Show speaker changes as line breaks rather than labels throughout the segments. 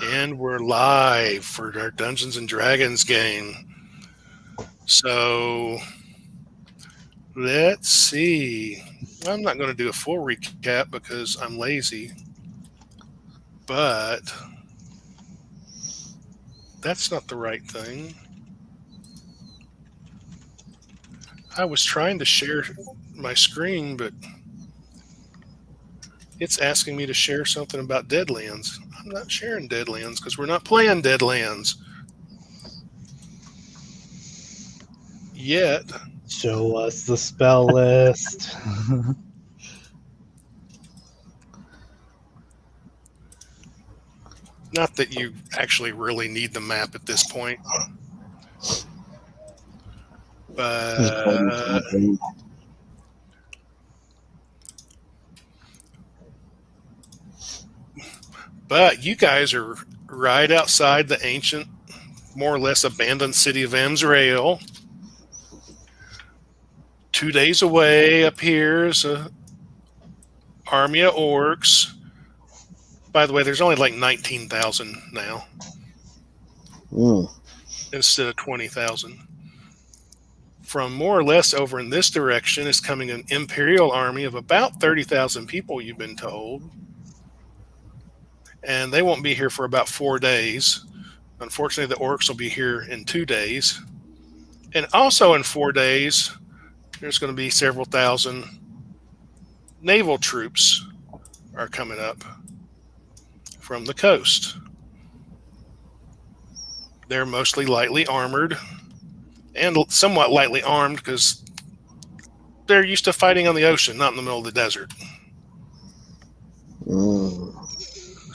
And we're live for our Dungeons and Dragons game. So let's see. I'm not going to do a full recap because I'm lazy, but that's not the right thing. I was trying to share my screen, but it's asking me to share something about Deadlands. I'm not sharing Deadlands because we're not playing Deadlands yet.
Show us the spell list.
Not that you actually really need the map at this point,
Just playing
but
campaign.
you guys are right outside the ancient, more or less abandoned city of Amsrael. 2 days away up here is a army of orcs. By the way, there's only like 19,000 now
Mm.
instead of 20,000. From more or less over in this direction is coming an Imperial army of about 30,000 people, you've been told. And they won't be here for about 4 days. Unfortunately, the orcs will be here in 2 days. And also in 4 days, there's going to be several thousand naval troops are coming up from the coast. They're mostly lightly armored and somewhat lightly armed because they're used to fighting on the ocean, not in the middle of the desert.
Mm.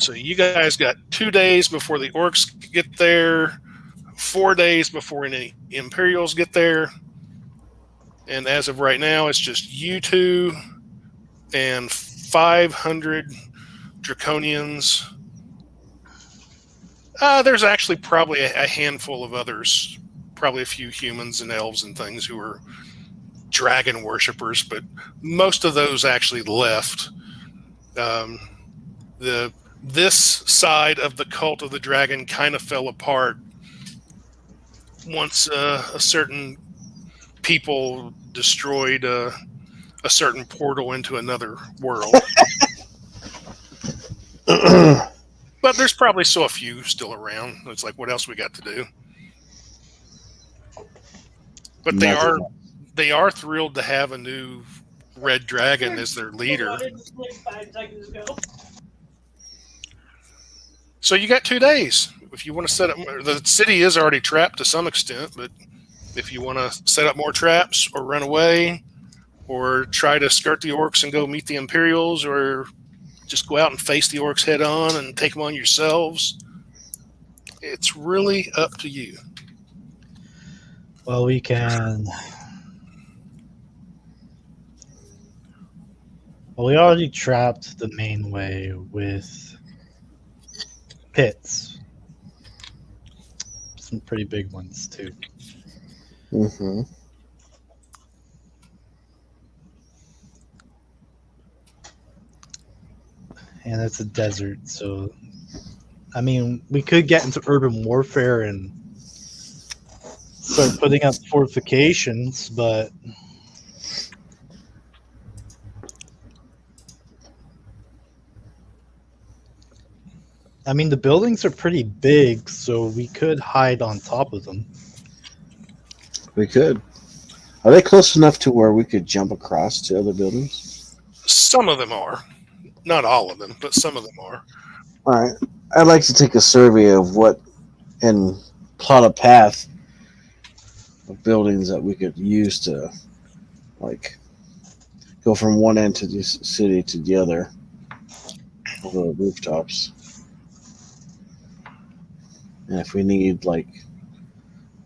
So you guys got 2 days before the orcs get there, 4 days before any Imperials get there. And as of right now, it's just you two and 500 Draconians. There's actually probably a handful of others, probably a few humans and elves and things who are dragon worshippers, but most of those actually left. This side of the cult of the dragon kind of fell apart once a certain people destroyed a certain portal into another world. But there's probably still a few still around. It's like, what else we got to do? But they are thrilled to have a new red dragon as their leader. So you got 2 days. If you want to set up, the city is already trapped to some extent, but if you want to set up more traps or run away or try to skirt the orcs and go meet the Imperials or just go out and face the orcs head on and take them on yourselves, it's really up to you.
Well, we can. Well, we already trapped the main way with pits. Some pretty big ones, too.
Mm-hmm.
And it's a desert, so. I mean, we could get into urban warfare and start putting up fortifications, but. I mean, the buildings are pretty big, so we could hide on top of them.
We could. Are they close enough to where we could jump across to other buildings?
Some of them are. Not all of them, but some of them are.
All right. I'd like to take a survey of what and plot a path of buildings that we could use to, like, go from one end to the city to the other over the rooftops. And if we need, like,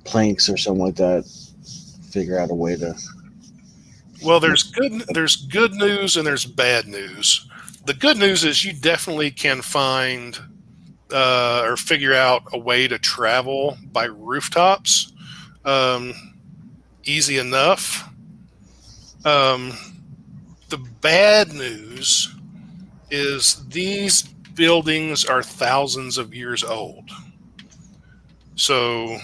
planks or something like that, figure out a way to.
Well, there's good news and there's bad news. The good news is you definitely can find or figure out a way to travel by rooftops. Easy enough. The bad news is these buildings are thousands of years old. So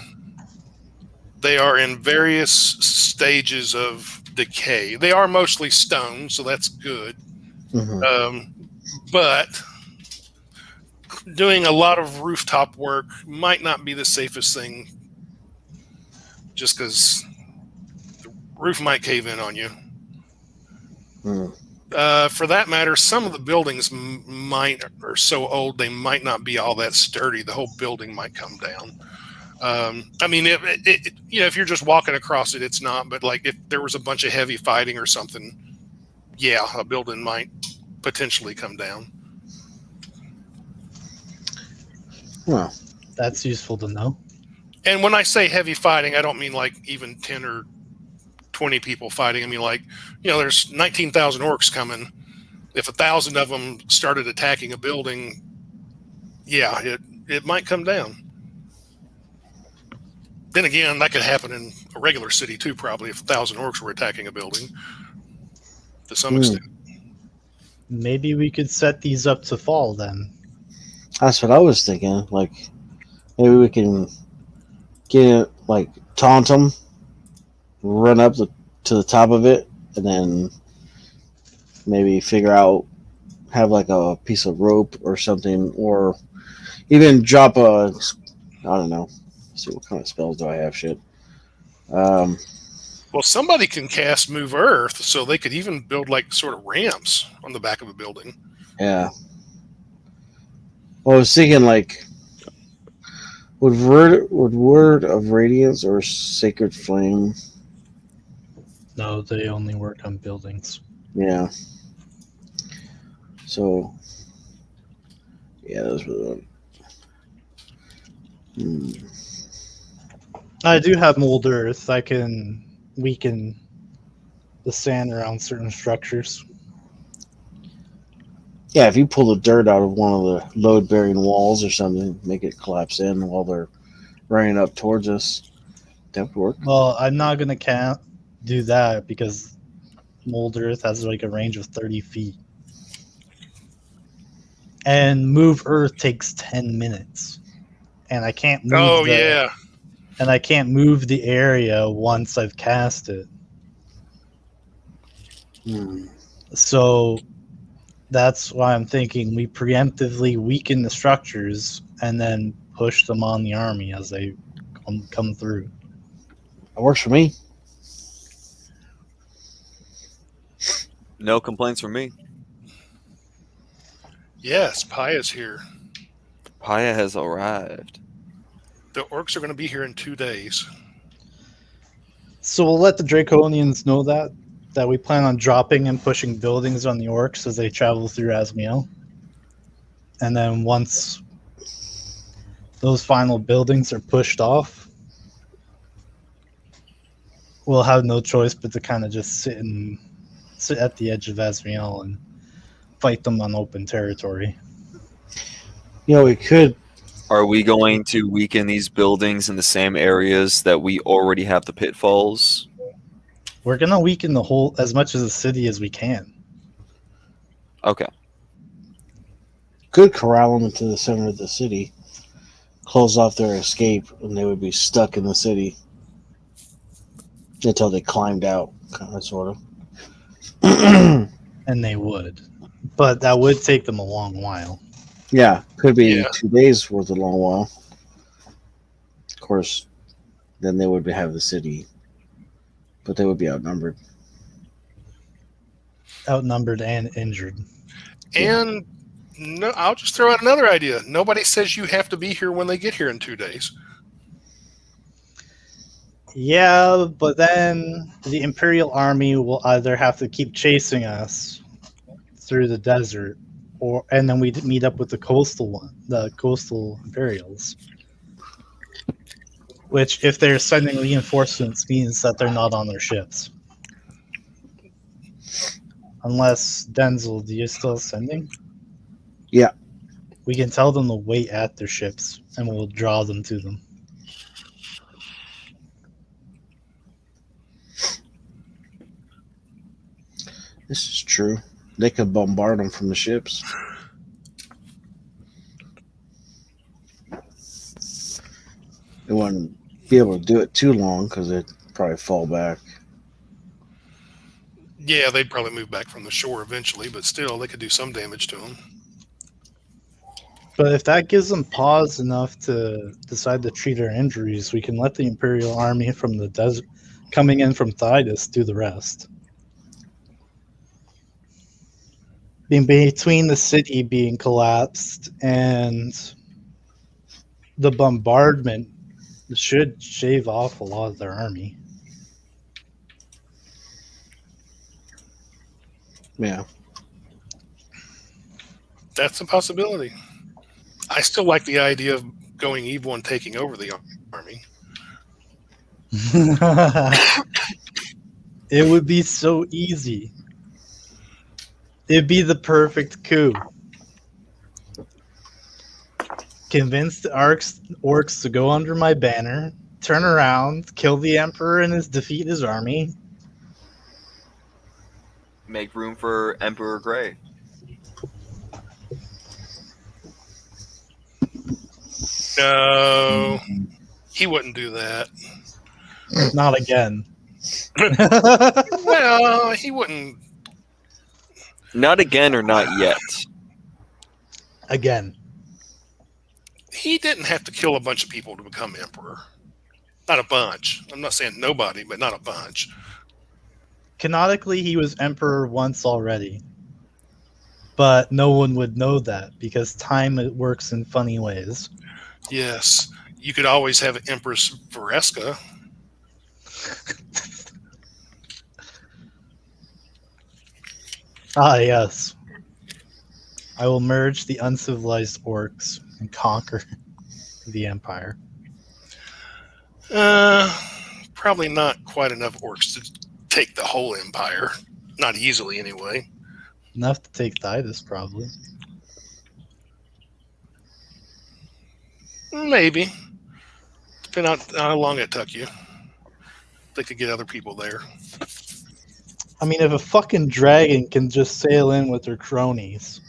they are in various stages of decay. They are mostly stone, so that's good. But doing a lot of rooftop work might not be the safest thing, just because the roof might cave in on you. For that matter, some of the buildings are so old they might not be all that sturdy. The whole building might come down. I mean, if you're just walking across it, it's not. But like if there was a bunch of heavy fighting or something, yeah, a building might potentially come down.
Well, that's useful to know.
And when I say heavy fighting, I don't mean like even 10 or 20 people fighting. I mean like, there's 19,000 orcs coming. If 1,000 of them started attacking a building, yeah, it might come down. Then again, that could happen in a regular city too, probably, if 1,000 orcs were attacking a building to some extent.
Maybe we could set these up to fall then.
That's what I was thinking. Like, maybe we can get it, like, taunt them, run up to the top of it, and then maybe figure out, have like a piece of rope or something, or even drop I don't know. Let's see, what kind of spells do I have? Shit.
Well, somebody can cast Move Earth, so they could even build like sort of ramps on the back of a building.
Yeah. Well, I was thinking like, would Word of Radiance or Sacred Flame?
No, they only work on buildings.
Yeah. So, yeah, those were the one.
I do have mold earth. I can weaken the sand around certain structures.
Yeah, if you pull the dirt out of one of the load-bearing walls or something, make it collapse in while they're running up towards us, that would work.
Well, I'm not going to do that because mold earth has like a range of 30 feet. And move earth takes 10 minutes. And I can't move and I can't move the area once I've cast it. So that's why I'm thinking we preemptively weaken the structures and then push them on the army as they come through.
That works for me.
No complaints from me.
Yes, Paya's here.
Paya has arrived.
The orcs are going to be here in 2 days.
So we'll let the Draconians know that we plan on dropping and pushing buildings on the orcs as they travel through Asmiel. And then once those final buildings are pushed off, we'll have no choice but to kind of just sit at the edge of Asmiel and fight them on open territory.
We could.
Are we going to weaken these buildings in the same areas that we already have the pitfalls?
We're going to weaken the whole, as much of the city as we can.
Okay.
Could corral them into the center of the city, close off their escape, and they would be stuck in the city until they climbed out, kind of, sort of.
And they would. But that would take them a long while.
Yeah, could be 2 days worth a long while. Of course, then they would have the city, but they would be outnumbered.
Outnumbered and injured.
And no, I'll just throw out another idea. Nobody says you have to be here when they get here in 2 days.
Yeah, but then the Imperial army will either have to keep chasing us through the desert, and then we'd meet up with the coastal Imperials. Which, if they're sending reinforcements, means that they're not on their ships. Unless, Denzel, do you still sending?
Yeah.
We can tell them to wait at their ships, and we'll draw them to them.
This is true. They could bombard them from the ships. It wouldn't be able to do it too long because it'd probably fall back.
Yeah, they'd probably move back from the shore eventually, but still, they could do some damage to them.
But if that gives them pause enough to decide to treat our injuries, we can let the Imperial army from the desert coming in from Thitas do the rest. In between the city being collapsed and the bombardment should shave off a lot of their army.
Yeah.
That's a possibility. I still like the idea of going evil and taking over the army.
It would be so easy. It'd be the perfect coup. Convince the orcs to go under my banner, turn around, kill the emperor and defeat his army.
Make room for Emperor Grey.
No, he wouldn't do that.
Not again.
Well, he wouldn't.
Not again or not yet.
Again.
He didn't have to kill a bunch of people to become emperor. Not a bunch. I'm not saying nobody, but not a bunch.
Canonically, he was emperor once already. But no one would know that because time works in funny ways.
Yes, you could always have Empress Vareska.
Ah, yes. I will merge the uncivilized orcs and conquer the empire.
Probably not quite enough orcs to take the whole empire. Not easily, anyway.
Enough to take Thitas, probably.
Maybe. Depending on how long it took you. They could get other people there.
I mean, if a fucking dragon can just sail in with her cronies.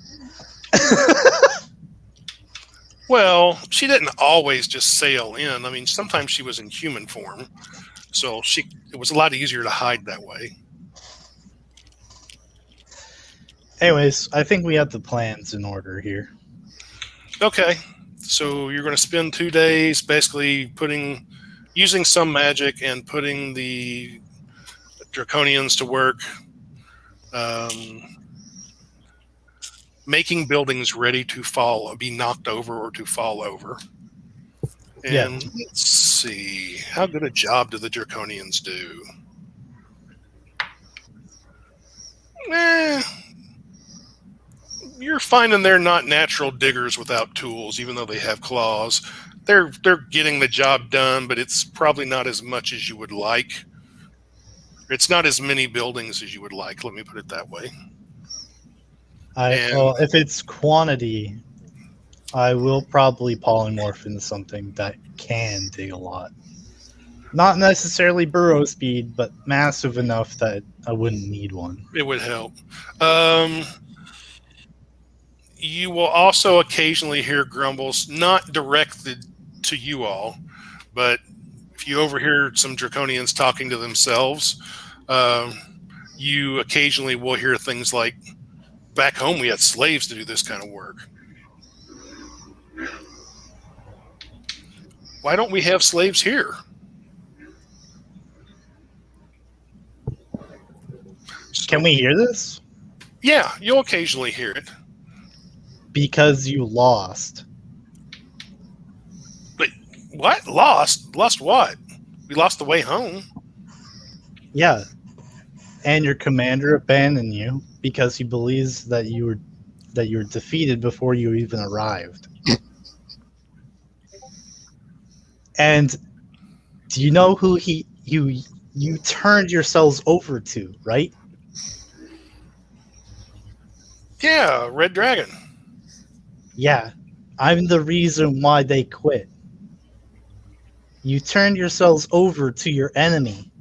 Well, she didn't always just sail in. I mean, sometimes she was in human form. So it was a lot easier to hide that way.
Anyways, I think we have the plans in order here.
Okay. So you're going to spend 2 days basically using some magic and putting the Draconians to work, making buildings ready to be knocked over or to fall over. And let's see, how good a job do the Draconians do? You're finding they're not natural diggers without tools, even though they have claws. They're getting the job done, but it's probably not as much as you would like. It's not as many buildings as you would like. Let me put it that way.
Well, if it's quantity, I will probably polymorph into something that can dig a lot. Not necessarily burrow speed, but massive enough that I wouldn't need one.
It would help. You will also occasionally hear grumbles, not directed to you all, but if you overhear some Draconians talking to themselves, you occasionally will hear things like, back home we had slaves to do this kind of work. Why don't we have slaves here?
Can we hear this?
Yeah, you'll occasionally hear it.
Because you lost.
But what? Lost? Lost what? We lost the way home.
Yeah. And your commander abandoned you because he believes that you were defeated before you even arrived. And do you know who you turned yourselves over to, right?
Yeah, Red Dragon.
Yeah, I'm the reason why they quit. You turned yourselves over to your enemy.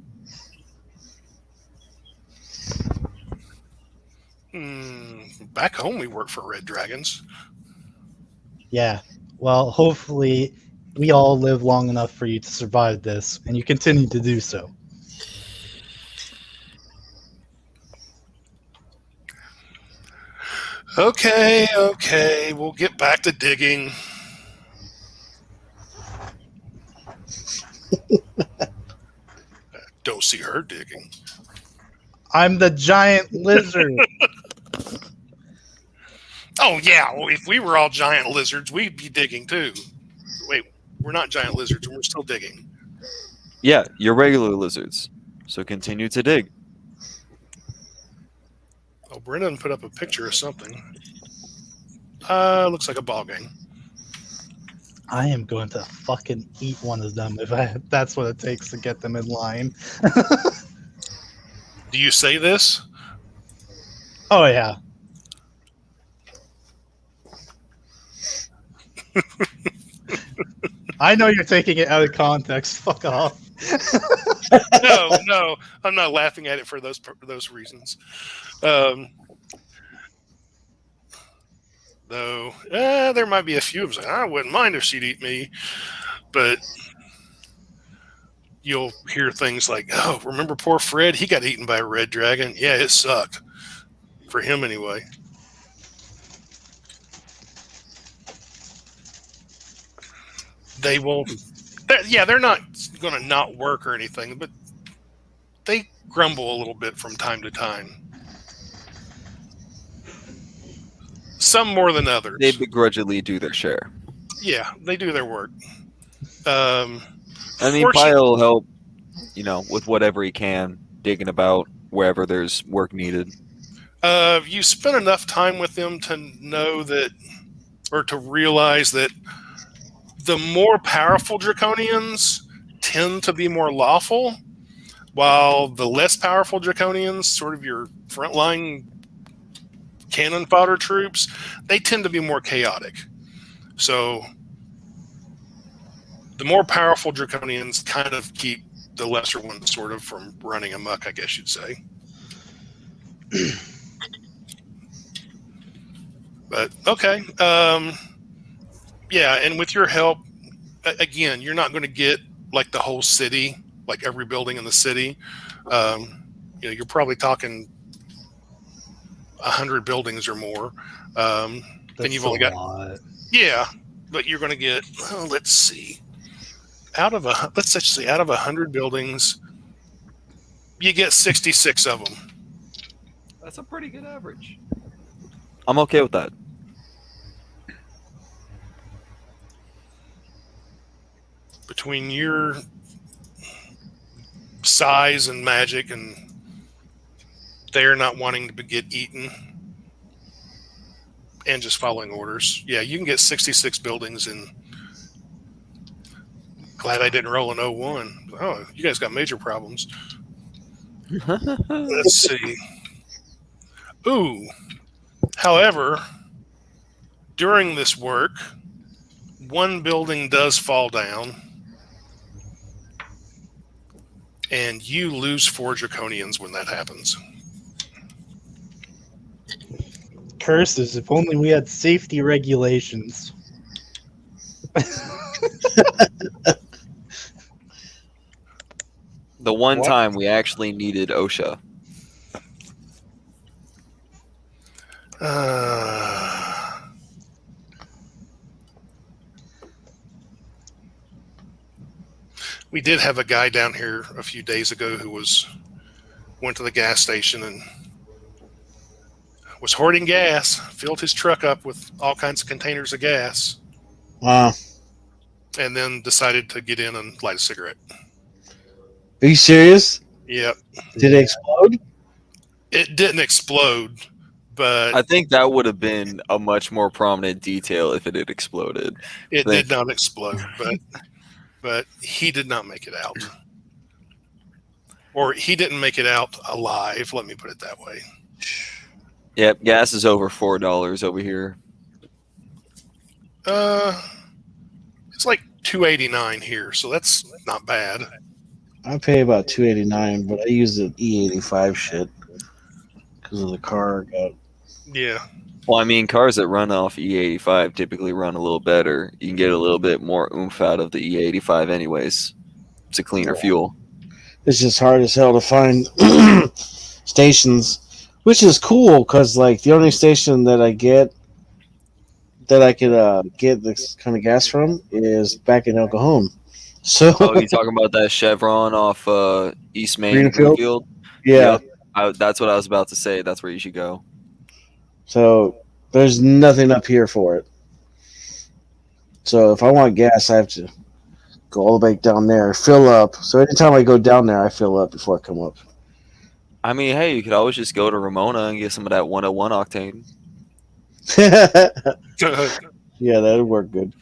Back home we work for Red Dragons.
Yeah, well, hopefully we all live long enough for you to survive this, and you continue to do so.
Okay, we'll get back to digging. Don't see her digging.
I'm the giant lizard.
Oh, yeah, well, if we were all giant lizards, we'd be digging too. Wait, we're not giant lizards, and we're still digging.
Yeah, you're regular lizards. So continue to dig.
Oh, Brendan put up a picture of something. Looks like a ball game.
I am going to fucking eat one of them if that's what it takes to get them in line.
Do you say this?
Oh yeah. I know you're taking it out of context. Fuck off.
No, I'm not laughing at it for those reasons. Though there might be a few of them. I wouldn't mind if she'd eat me, but you'll hear things like, "Oh, remember poor Fred? He got eaten by a red dragon. Yeah, it sucked for him anyway." They will. They're not going to not work or anything, but they grumble a little bit from time to time. Some more than others.
They begrudgingly do their share.
Yeah, they do their work.
I mean, Pyle will help, with whatever he can, digging about wherever there's work needed.
You spend enough time with them to know that, or to realize that the more powerful Draconians tend to be more lawful, while the less powerful Draconians, sort of your frontline cannon fodder troops, they tend to be more chaotic. So the more powerful Draconians kind of keep the lesser ones sort of from running amok, I guess you'd say. But okay. Yeah, and with your help, again, you're not going to get like the whole city, like every building in the city. You're probably talking 100 buildings or more. And you've only got a lot. Yeah, but you're going to get. Let's see. Let's say out of 100 buildings, you get 66 of them.
That's a pretty good average.
I'm okay with that.
Between your size and magic, and they're not wanting to get eaten, and just following orders, yeah, you can get 66 buildings in. Glad I didn't roll an 01. Oh, you guys got major problems. Let's see. Ooh. However, during this work, one building does fall down, and you lose 4 Draconians when that happens.
Curses, if only we had safety regulations.
The one time we actually needed OSHA.
We did have a guy down here a few days ago who went to the gas station and was hoarding gas, filled his truck up with all kinds of containers of gas.
Wow.
And then decided to get in and light a cigarette.
Are you serious?
Yep.
Did it explode?
It didn't explode, but
I think that would have been a much more prominent detail if it had exploded.
it did not explode, but he did not make it out. Or he didn't make it out alive, let me put it that way.
Yep, gas is over $4 over here.
It's like $2.89 here, so that's not bad.
I pay about $2.89, but I use the E85 shit because of the car.
Yeah.
Well, I mean, cars that run off E85 typically run a little better. You can get a little bit more oomph out of the E85 anyways. It's a cleaner fuel.
It's just hard as hell to find stations, which is cool because like the only station that I get that I could get this kind of gas from is back in El Cajon. So
Oh, you talking about that Chevron off East Main
Greenfield?
Greenfield?
yeah.
Yep. That's what I was about to say. That's where you should go.
So there's nothing up here for it. So if I want gas, I have to go all the way down there, fill up. So anytime I go down there, I fill up before I come up.
I mean, hey, you could always just go to Ramona and get some of that 101 octane.
Yeah, that'd work good.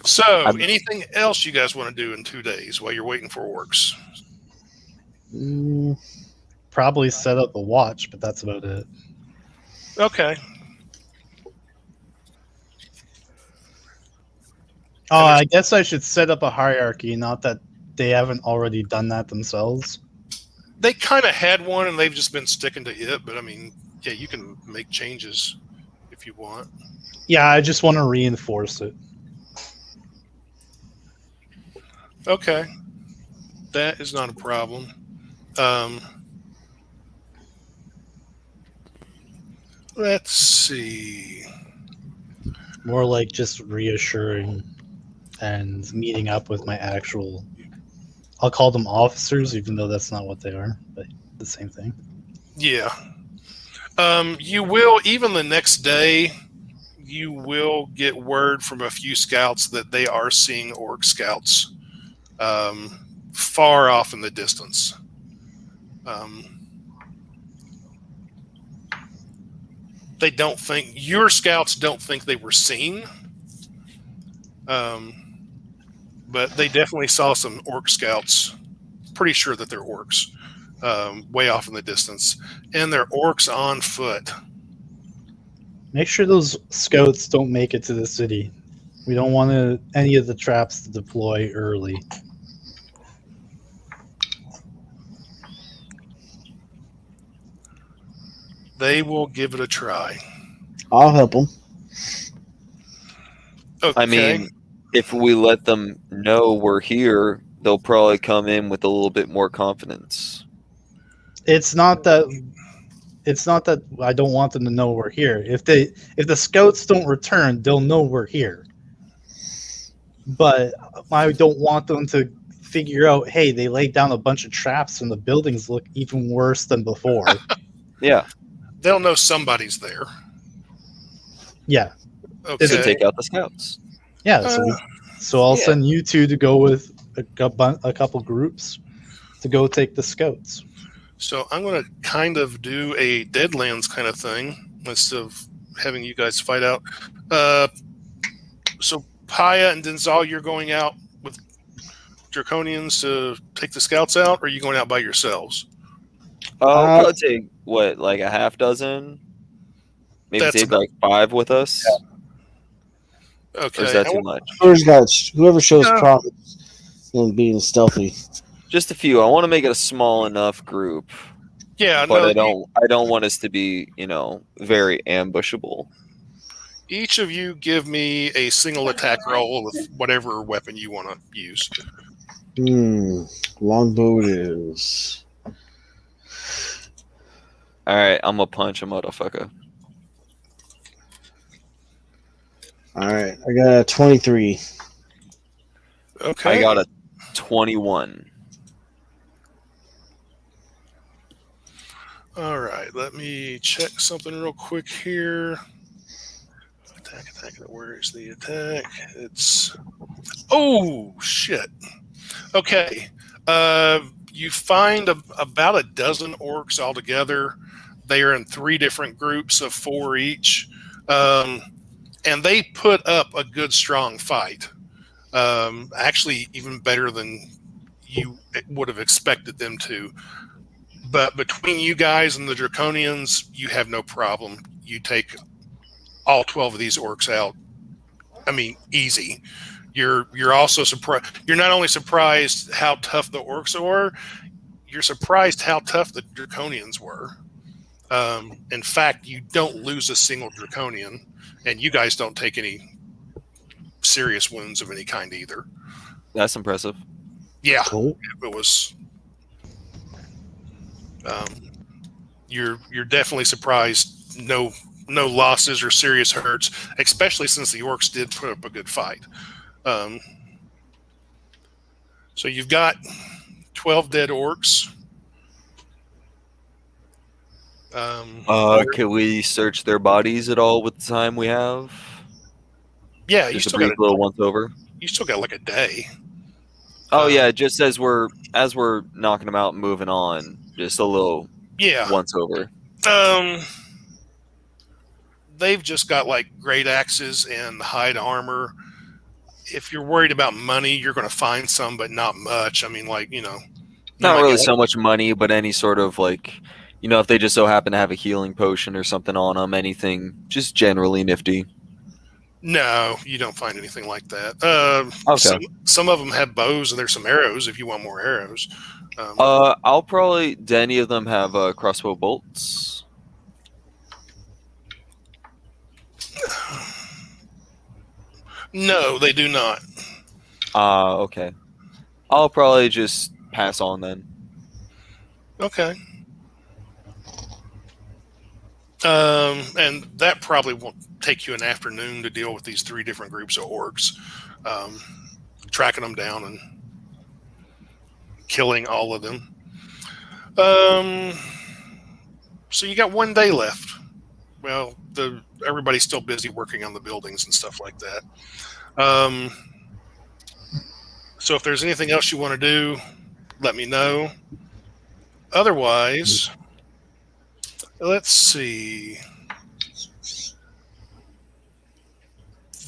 So, anything else you guys want to do in 2 days while you're waiting for orcs?
Probably set up a watch, but that's about it.
Okay.
Oh, I guess I should set up a hierarchy, not that they haven't already done that themselves.
They kind of had one, and they've just been sticking to it. But I mean, yeah, you can make changes if you want.
Yeah, I just want to reinforce it.
Okay, that is not a problem. Let's see.
More like just reassuring and meeting up with my actual, I'll call them officers, even though that's not what they are, but the same thing.
Yeah. You will, even the next day, you will get word from a few scouts that they are seeing orc scouts far off in the distance. They don't think, your scouts don't think they were seen. But they definitely saw some orc scouts. Pretty sure that they're orcs, way off in the distance, and they're orcs on foot.
Make sure those scouts don't make it to the city. We don't want any of the traps to deploy early.
They will give it a try.
I'll help them.
Okay.
I mean, if we let them know we're here, they'll probably come in with a little bit more confidence.
It's not that I don't want them to know we're here. If the scouts don't return, they'll know we're here. But I don't want them to figure out, hey, they laid down a bunch of traps and the buildings look even worse than before.
Yeah.
They'll know somebody's there.
Yeah.
Okay.
So take out the scouts.
Yeah. So I'll send you two to go with a couple groups to go take the scouts.
So I'm going to kind of do a Deadlands kind of thing instead of having you guys fight out. So Paya and Denzal, you're going out with Draconians to take the scouts out, or are you going out by yourselves?
I'll probably take, what, like a half dozen? Maybe take like 5 with us?
Yeah. Okay.
Or is that too much?
Whoever shows promise in being stealthy.
Just a few. I want to make it a small enough group.
Yeah,
but
no,
I don't want us to be, very ambushable.
Each of you give me a single attack roll with whatever weapon you want to use.
Longbow it is.
All right, I'm gonna punch a motherfucker.
All right, I got a 23.
Okay.
I got a 21.
All right, let me check something real quick here. Attack. Where's the attack? It's... Oh, shit. Okay. You find about a dozen orcs altogether. They are in 3 different groups of 4 each. And they put up a good, strong fight. Actually, even better than you would have expected them to. But between you guys and the Draconians, you have no problem. You take all 12 of these orcs out. I mean, easy. You're also surprised. You're not only surprised how tough the orcs are, you're surprised how tough the Draconians were. In fact, you don't lose a single draconian, and you guys don't take any serious wounds of any kind either.
That's impressive.
Yeah,
Cool.
it was. You're definitely surprised. No losses or serious hurts, especially since the orcs did put up a good fight. So you've got 12 dead orcs.
Can we search their bodies at all with the time we have?
Yeah, you
Just a
still
brief
got
little once over.
you still got like a day.
Oh yeah, just as we're knocking them out and moving on, just a little
Yeah.
once over.
They've just got like great axes and hide armor. If you're worried about money, you're going to find some, but not much. I mean, like,
Not really so much money, but any sort of like, if they just so happen to have a healing potion or something on them, anything just generally nifty.
No, you don't find anything like that.
Okay.
Some of them have bows, and there's some arrows if you want more arrows.
I'll probably. Do any of them have crossbow bolts?
No, they do not.
Okay. I'll probably just pass on then.
Okay. And that probably will take you an afternoon to deal with these 3 different groups of orcs, tracking them down and killing all of them. So you got 1 day left. Well, everybody's still busy working on the buildings and stuff like that. So if there's anything else you want to do, let me know. Otherwise, let's see.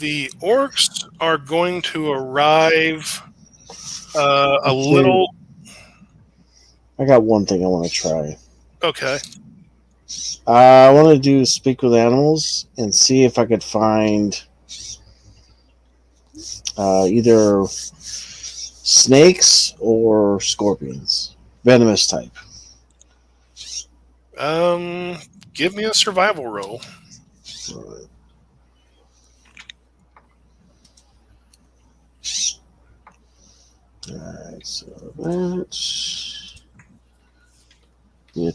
The orcs are going to arrive a little.
I got one thing I want to try.
Okay.
I want to do speak with animals and see if I could find either snakes or scorpions, venomous type.
Give me a survival roll.
Alright, so that's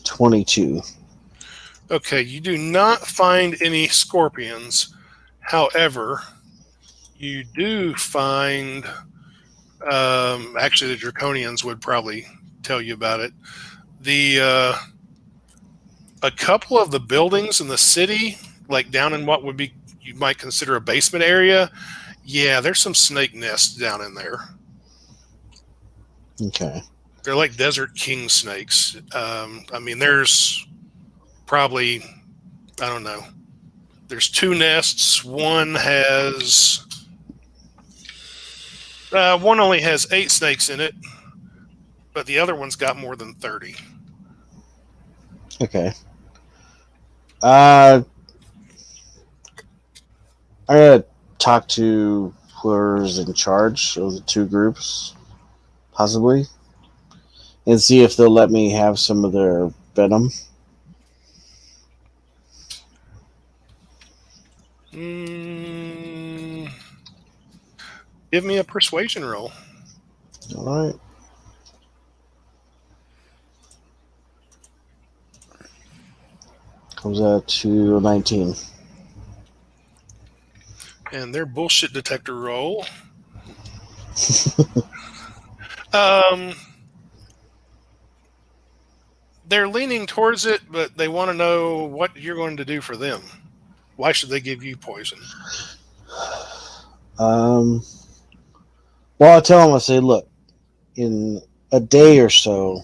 22.
Okay, you do not find any scorpions. However, you do find. Actually, the draconians would probably tell you about it. A couple of the buildings in the city, like down in what would be you might consider a basement area, yeah, there's some snake nests down in there.
Okay.
They're like desert king snakes. I mean, there's probably, I don't know. There's 2 nests. One only has 8 snakes in it, but the other one's got more than 30.
Okay. I gotta talk to whoever's in charge of the 2 groups, possibly, and see if they'll let me have some of their venom.
Give me a persuasion roll.
All right. Comes out to 19.
And their bullshit detector roll. They're leaning towards it, but they want to know what you're going to do for them. Why should they give you poison?
Well, I tell them, I say, look, in a day or so,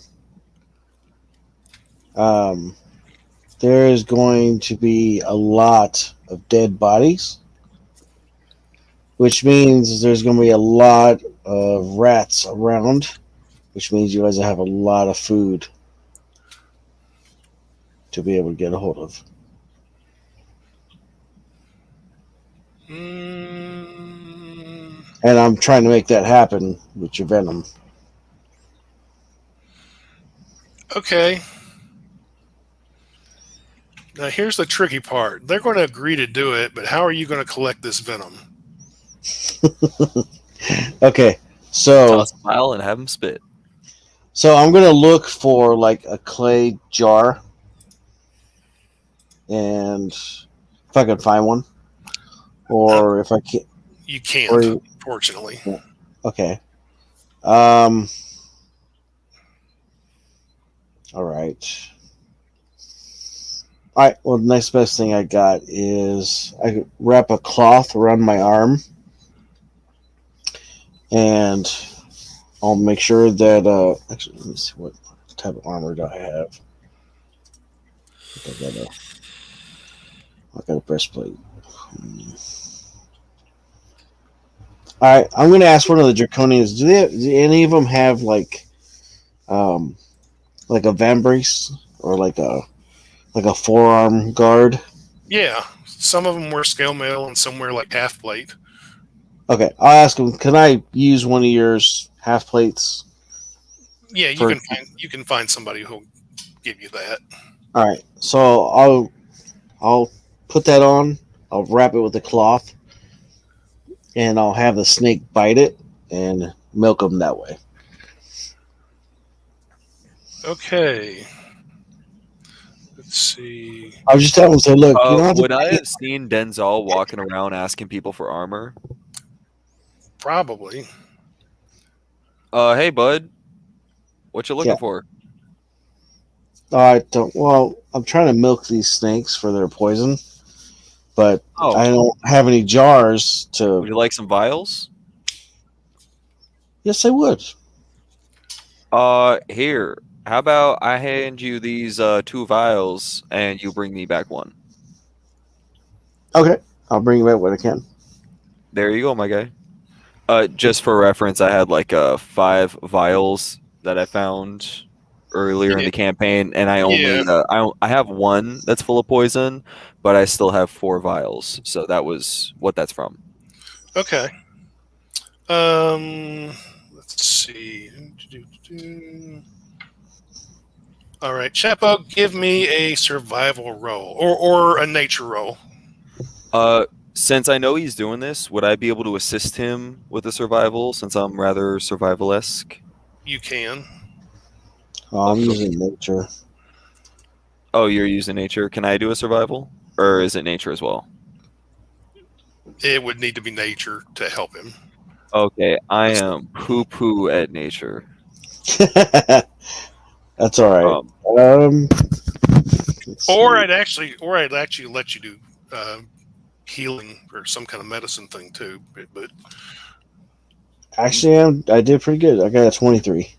there is going to be a lot of dead bodies, which means there's going to be a lot of rats around, which means you guys have a lot of food to be able to get a hold of. And I'm trying to make that happen with your venom.
Okay. Now, here's the tricky part. They're going to agree to do it, but how are you going to collect this venom?
Okay, so
Toss a vial and have them spit.
I'm gonna look for like a clay jar, and if I can find one, or if I can't,
You can't,
or
fortunately.
okay. All right. All right. Well, the next best thing I got is I could wrap a cloth around my arm, and I'll make sure that. Actually, let me see what type of armor do I have. I got a breastplate. All right. I'm going to ask one of the Draconians. Do any of them have like a vambrace or like a forearm guard?
Yeah, some of them wear scale mail and some wear like half plate.
Okay, I'll ask him. Can I use one of yours half plates?
Yeah,
For-
you can find somebody who'll give you that.
All right, so I'll put that on. I'll wrap it with a cloth, and I'll have the snake bite it and milk them that way.
Okay. Let's see.
I'll just tell them. So look, you don't have
Would
to.
I have seen Denzel walking around asking people for armor?
Probably.
Hey, bud. What you looking
Yeah.
for?
I don't. Well, I'm trying to milk these snakes for their poison, but
Oh.
I don't have any jars to.
Would you like some vials?
Yes, I would.
Here. How about I hand you these 2 vials and you bring me back one?
Okay, I'll bring you back what I can.
There you go, my guy. Just for reference, I had like 5 vials that I found earlier in the campaign, and I only I have 1 that's full of poison, but I still have 4 vials. So that was what that's from.
Okay. Let's see. All right, Chapo, give me a survival roll or a nature roll.
Since I know he's doing this, would I be able to assist him with the survival since I'm rather survival-esque?
You can.
Oh, I'm using nature.
Oh, you're using nature. Can I do a survival? Or is it nature as well?
It would need to be nature to help him.
Okay, I am poo-poo at nature.
That's all right.
Or I'd actually let you do healing or some kind of medicine thing too. But
actually, I did pretty good. I got a 23.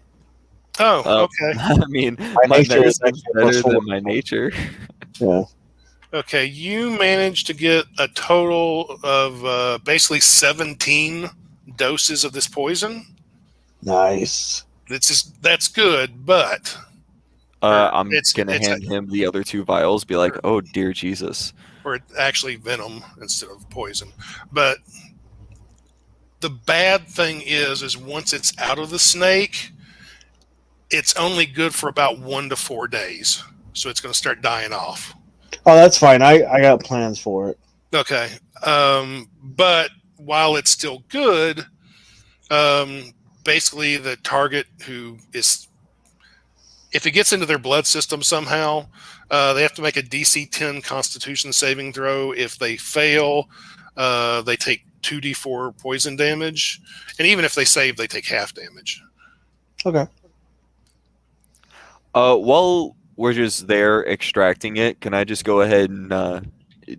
oh, okay.
I mean, my
nature is
medicine's
actually
better
+4.
than my nature.
Yeah.
Okay, you managed to get a total of basically 17 doses of this poison.
Nice.
That's good, but
I'm
it's
gonna hand him the other 2 vials. Be like, oh dear Jesus.
or it's actually venom instead of poison. But the bad thing is once it's out of the snake, it's only good for about 1 to 4 days. So it's going to start dying off.
Oh, that's fine. I got plans for it.
Okay. But while it's still good, basically the target who is, if it gets into their blood system somehow, they have to make a DC 10 Constitution saving throw. If they fail, they take 2d4 poison damage. And even if they save, they take half damage.
Okay.
While we're just there extracting it, can I just go ahead and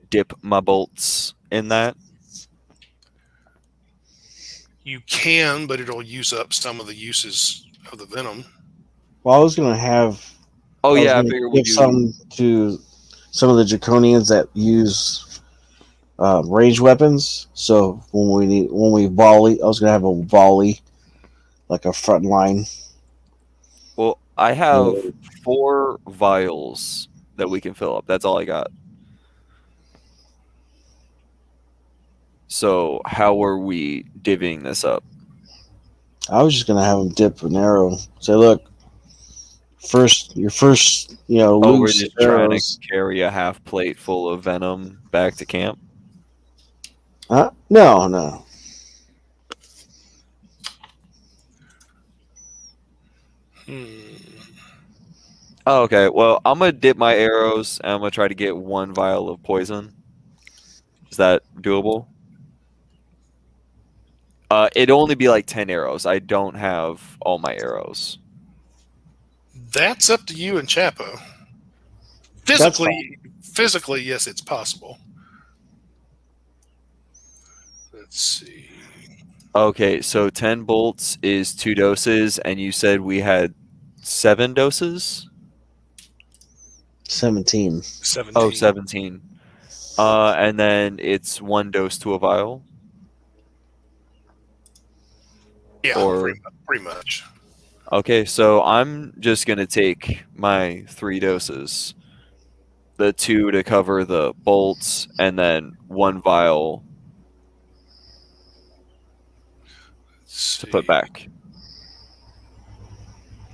dip my bolts in that?
You can, but it'll use up some of the uses of the venom.
Well, I was gonna have.
Oh yeah, I
gonna
figure we
give
do.
some to some of the Draconians that use ranged weapons. So when we volley, I was gonna have a volley, like a front line.
Well, I have 4 vials that we can fill up. That's all I got. So how are we divvying this up?
I was just gonna have them dip an arrow. Say, look, your first,
Oh, we're
loose
just trying to
arrows.
carry a half plate full of venom back to camp.
Huh? No.
Oh, okay. Well, I'm gonna dip my arrows and I'm gonna try to get 1 vial of poison. Is that doable? It'd only be like 10 arrows. I don't have all my arrows.
That's up to you and Chapo. Physically, yes, it's possible. Let's see.
Okay, so 10 bolts is 2 doses, and you said we had 7 doses?
17.
17.
Oh, 17. And then it's 1 dose to a vial?
Yeah,
Or
pretty much.
okay, so I'm just gonna take my 3 doses. The 2 to cover the bolts, and then 1 vial to put back.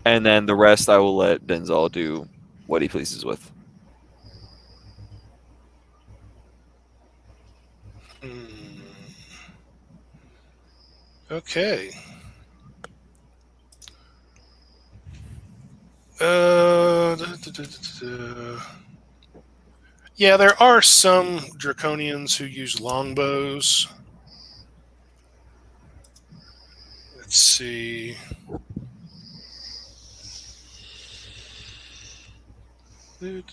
And then the rest I will let Denzel do what he pleases with.
Okay. Yeah, there are some draconians who use longbows. Let's see. And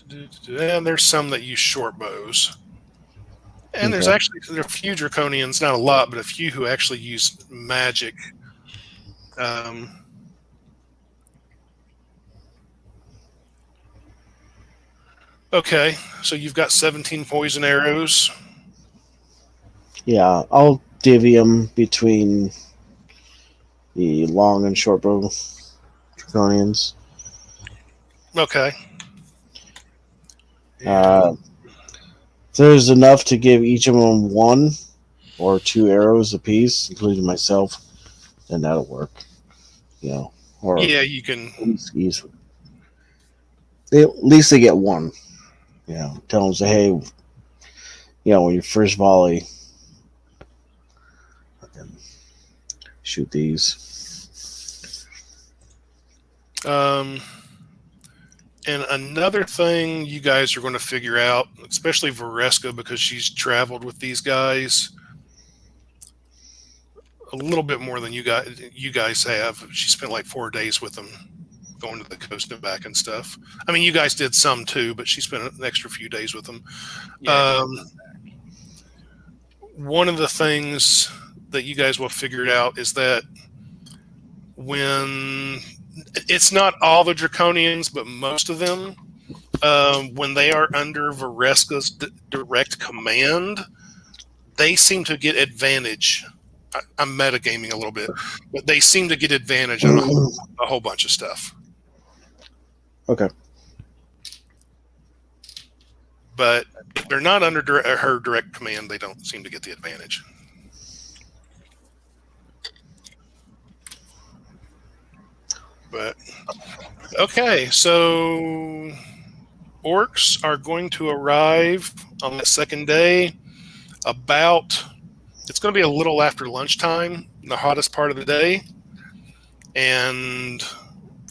there's some that use short bows. And there are a few draconians, not a lot, but a few who actually use magic. Okay, so you've got 17 poison arrows.
Yeah, I'll divvy them between the long and short bow draconians.
Okay.
If there's enough to give each of them 1 or 2 arrows apiece, including myself, then that'll work. Or
yeah, you can.
Easily. At least they get 1. Tell them, say, hey, when your first volley, shoot these.
And another thing you guys are going to figure out, especially Vareska, because she's traveled with these guys a little bit more than you guys have. She spent like 4 days with them, going to the coast and back and stuff. I mean, you guys did some too, but she spent an extra few days with them.
Yeah,
one of the things that you guys will figure out is that when it's not all the draconians, but most of them, when they are under Vareska's direct command, they seem to get advantage. I'm metagaming a little bit, but they seem to get advantage on a whole bunch of stuff.
Okay.
But if they're not under her direct command, they don't seem to get the advantage. But okay, so orcs are going to arrive on the second day it's going to be a little after lunchtime, the hottest part of the day. And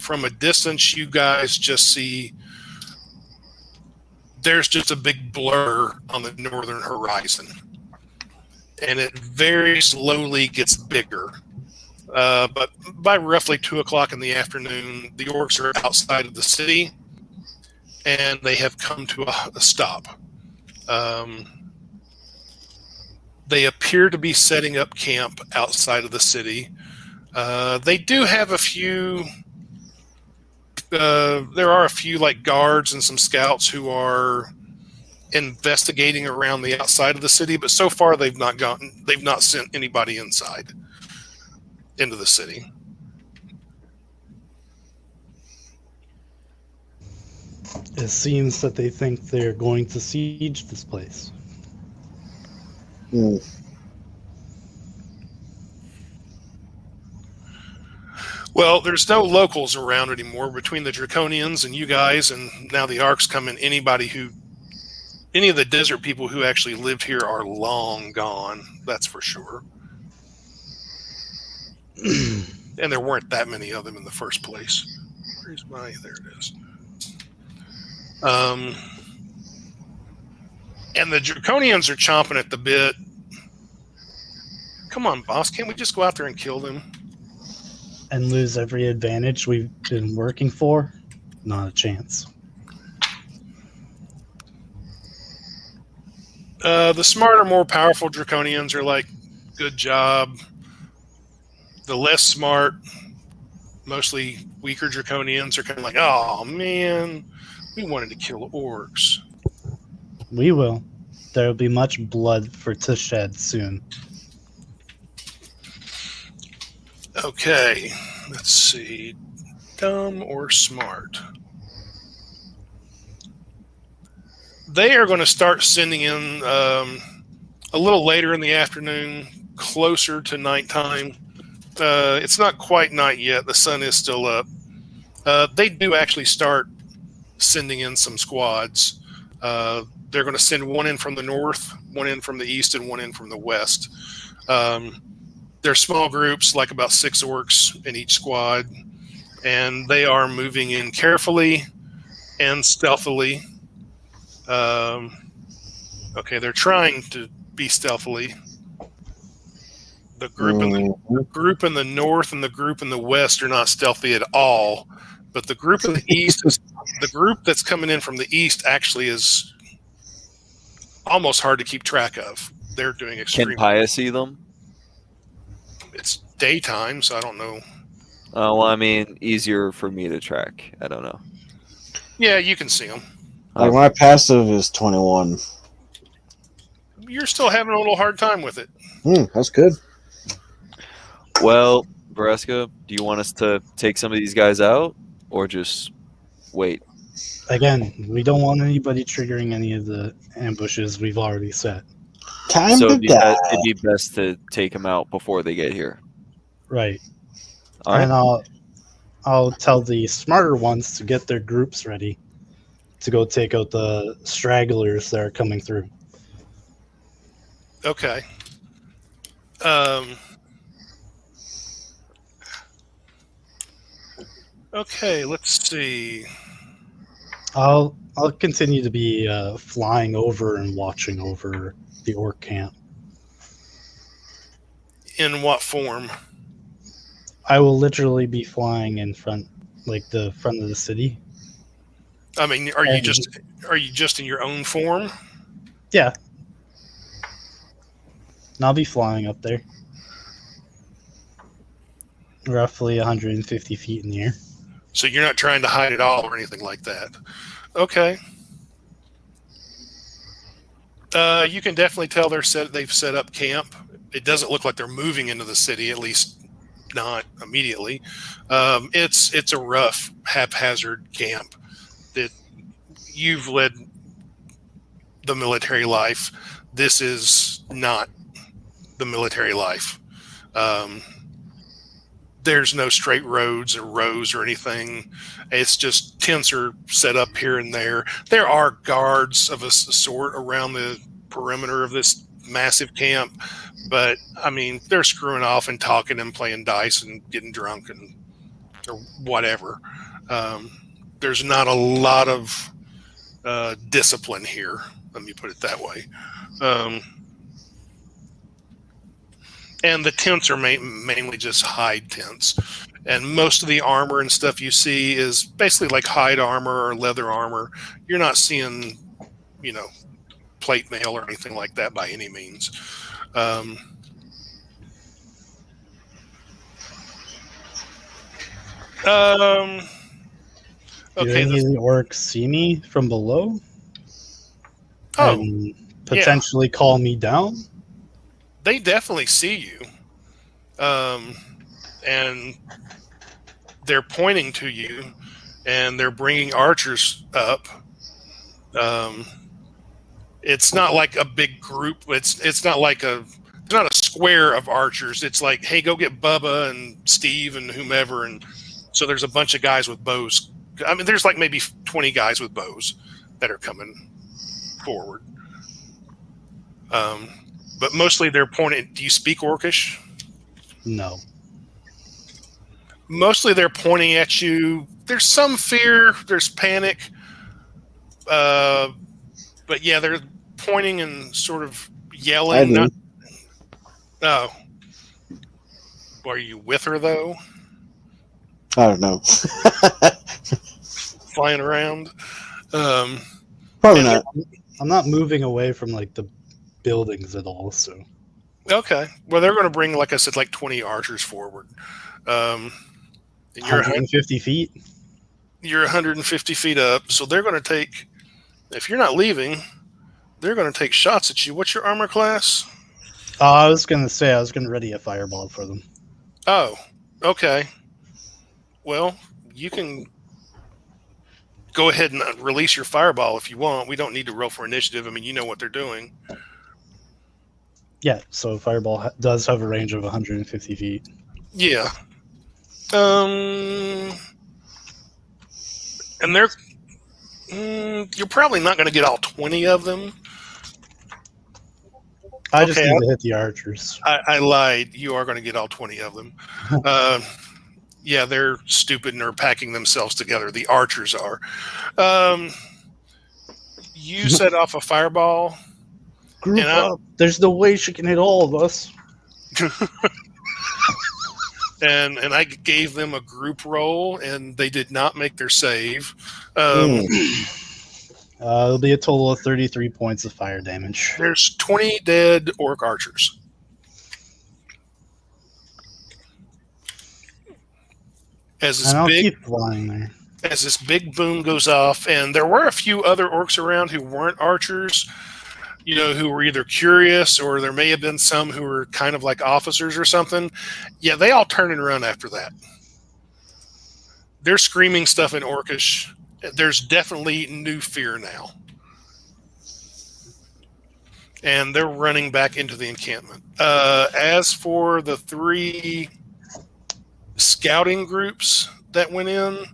from a distance, you guys just see there's just a big blur on the northern horizon. And it very slowly gets bigger. But by roughly 2 o'clock in the afternoon, the orcs are outside of the city, and they have come to a stop. They appear to be setting up camp outside of the city. They do have a few. There are a few like guards and some scouts who are investigating around the outside of the city, but so far they've not sent anybody inside into the city.
It seems that they think they're going to siege this place.
Well, there's no locals around anymore between the Draconians and you guys, and now the Arcs come in. Any of the desert people who actually lived here are long gone. That's for sure. And there weren't that many of them in the first place. Where's my? There it is. And the Draconians are chomping at the bit. Come on, boss! Can't we just go out there and kill them?
And lose every advantage we've been working for? Not a chance.
The smarter, more powerful Draconians are like, good job. The less smart, mostly weaker Draconians are kind of like, oh man, we wanted to kill orcs.
We will. There will be much blood to shed soon.
Okay, let's see. Dumb or smart? They are going to start sending in a little later in the afternoon, closer to nighttime. It's not quite night yet. The sun is still up. They do actually start sending in some squads. They're going to send one in from the north, one in from the east, and one in from the west. They're small groups, like about 6 orcs in each squad, and they are moving in carefully and stealthily. Okay, they're trying to be stealthily. The group in the north and the group in the west are not stealthy at all, but the group in the east, the group that's coming in from the east, actually is almost hard to keep track of. They're doing extremely.
Can Paya see them?
It's daytime, so I don't know.
Well, I mean, easier for me to track. I don't know.
Yeah, you can see them.
Like my passive is 21.
You're still having a little hard time with it.
That's good.
Well, Varesca, do you want us to take some of these guys out or just wait?
Again, we don't want anybody triggering any of the ambushes we've already set.
Time
So
to die.
it'd be best to take them out before they get here.
Right.
All right.
And I'll tell the smarter ones to get their groups ready to go take out the stragglers that are coming through.
Okay. Okay, let's see.
I'll continue to be flying over and watching over the orc camp.
In what form?
I will literally be flying in front, like the front of the city.
I mean, are you just in your own form?
Yeah. And I'll be flying up there. Roughly 150 feet in the air.
So you're not trying to hide at all or anything like that. Okay. You can definitely tell they've set up camp. It doesn't look like they're moving into the city, at least not immediately. It's a rough, haphazard camp. That you've led the military life. This is not the military life. There's no straight roads or rows or anything. It's just tents are set up here and there. There are guards of a sort around the perimeter of this massive camp, but I mean, they're screwing off and talking and playing dice and getting drunk and or whatever. There's not a lot of discipline here. Let me put it that way. And the tents are mainly just hide tents. And most of the armor and stuff you see is basically like hide armor or leather armor. You're not seeing, plate mail or anything like that by any means.
Do any of the orcs see me from below?
Oh,
and potentially call me down?
They definitely see you. And they're pointing to you, and they're bringing archers up. It's not like a big group. It's not like it's not a square of archers. It's like, hey, go get Bubba and Steve and whomever. And so there's a bunch of guys with bows. I mean, there's like maybe 20 guys with bows that are coming forward. But mostly they're pointing. Do you speak Orcish?
No.
Mostly they're pointing at you. There's some fear. There's panic. But yeah, they're pointing and sort of yelling.
I do.
Oh. Are you with her, though?
I don't know.
Flying around?
Probably
And
not.
I'm not moving away from like the buildings at all. So
Okay. Well, they're going to bring, like I said, like 20 archers forward. And you're
150 feet.
you're 150 feet up, so they're going to take. If you're not leaving, they're going to take shots at you. What's your armor class?
I was gonna say I was gonna ready a fireball for them.
Oh, okay. Well, you can go ahead and release your fireball if you want. We don't need to roll for initiative. I mean, you know what they're doing.
Yeah, so fireball does have a range of 150 feet.
Yeah. And they're. You're probably not going to get all 20 of them.
I just
Okay,
need to hit the archers.
I lied. You are going to get all 20 of them. Yeah, they're stupid and are packing themselves together. The archers are. You set off a fireball.
Group
and I-
up. There's no way she can hit all of us.
and I gave them a group roll, and they did not make their save.
It'll be a total of 33 points of fire damage.
There's 20 dead orc archers. As this
And I'll
big
keep flying there.
as this big boom goes off, and there were a few other orcs around who weren't archers, you know, who were either curious or there may have been some who were kind of like officers or something. Yeah, they all turn and run after that. They're screaming stuff in Orcish. There's definitely new fear now. And they're running back into the encampment. As for the 3 scouting groups that went in,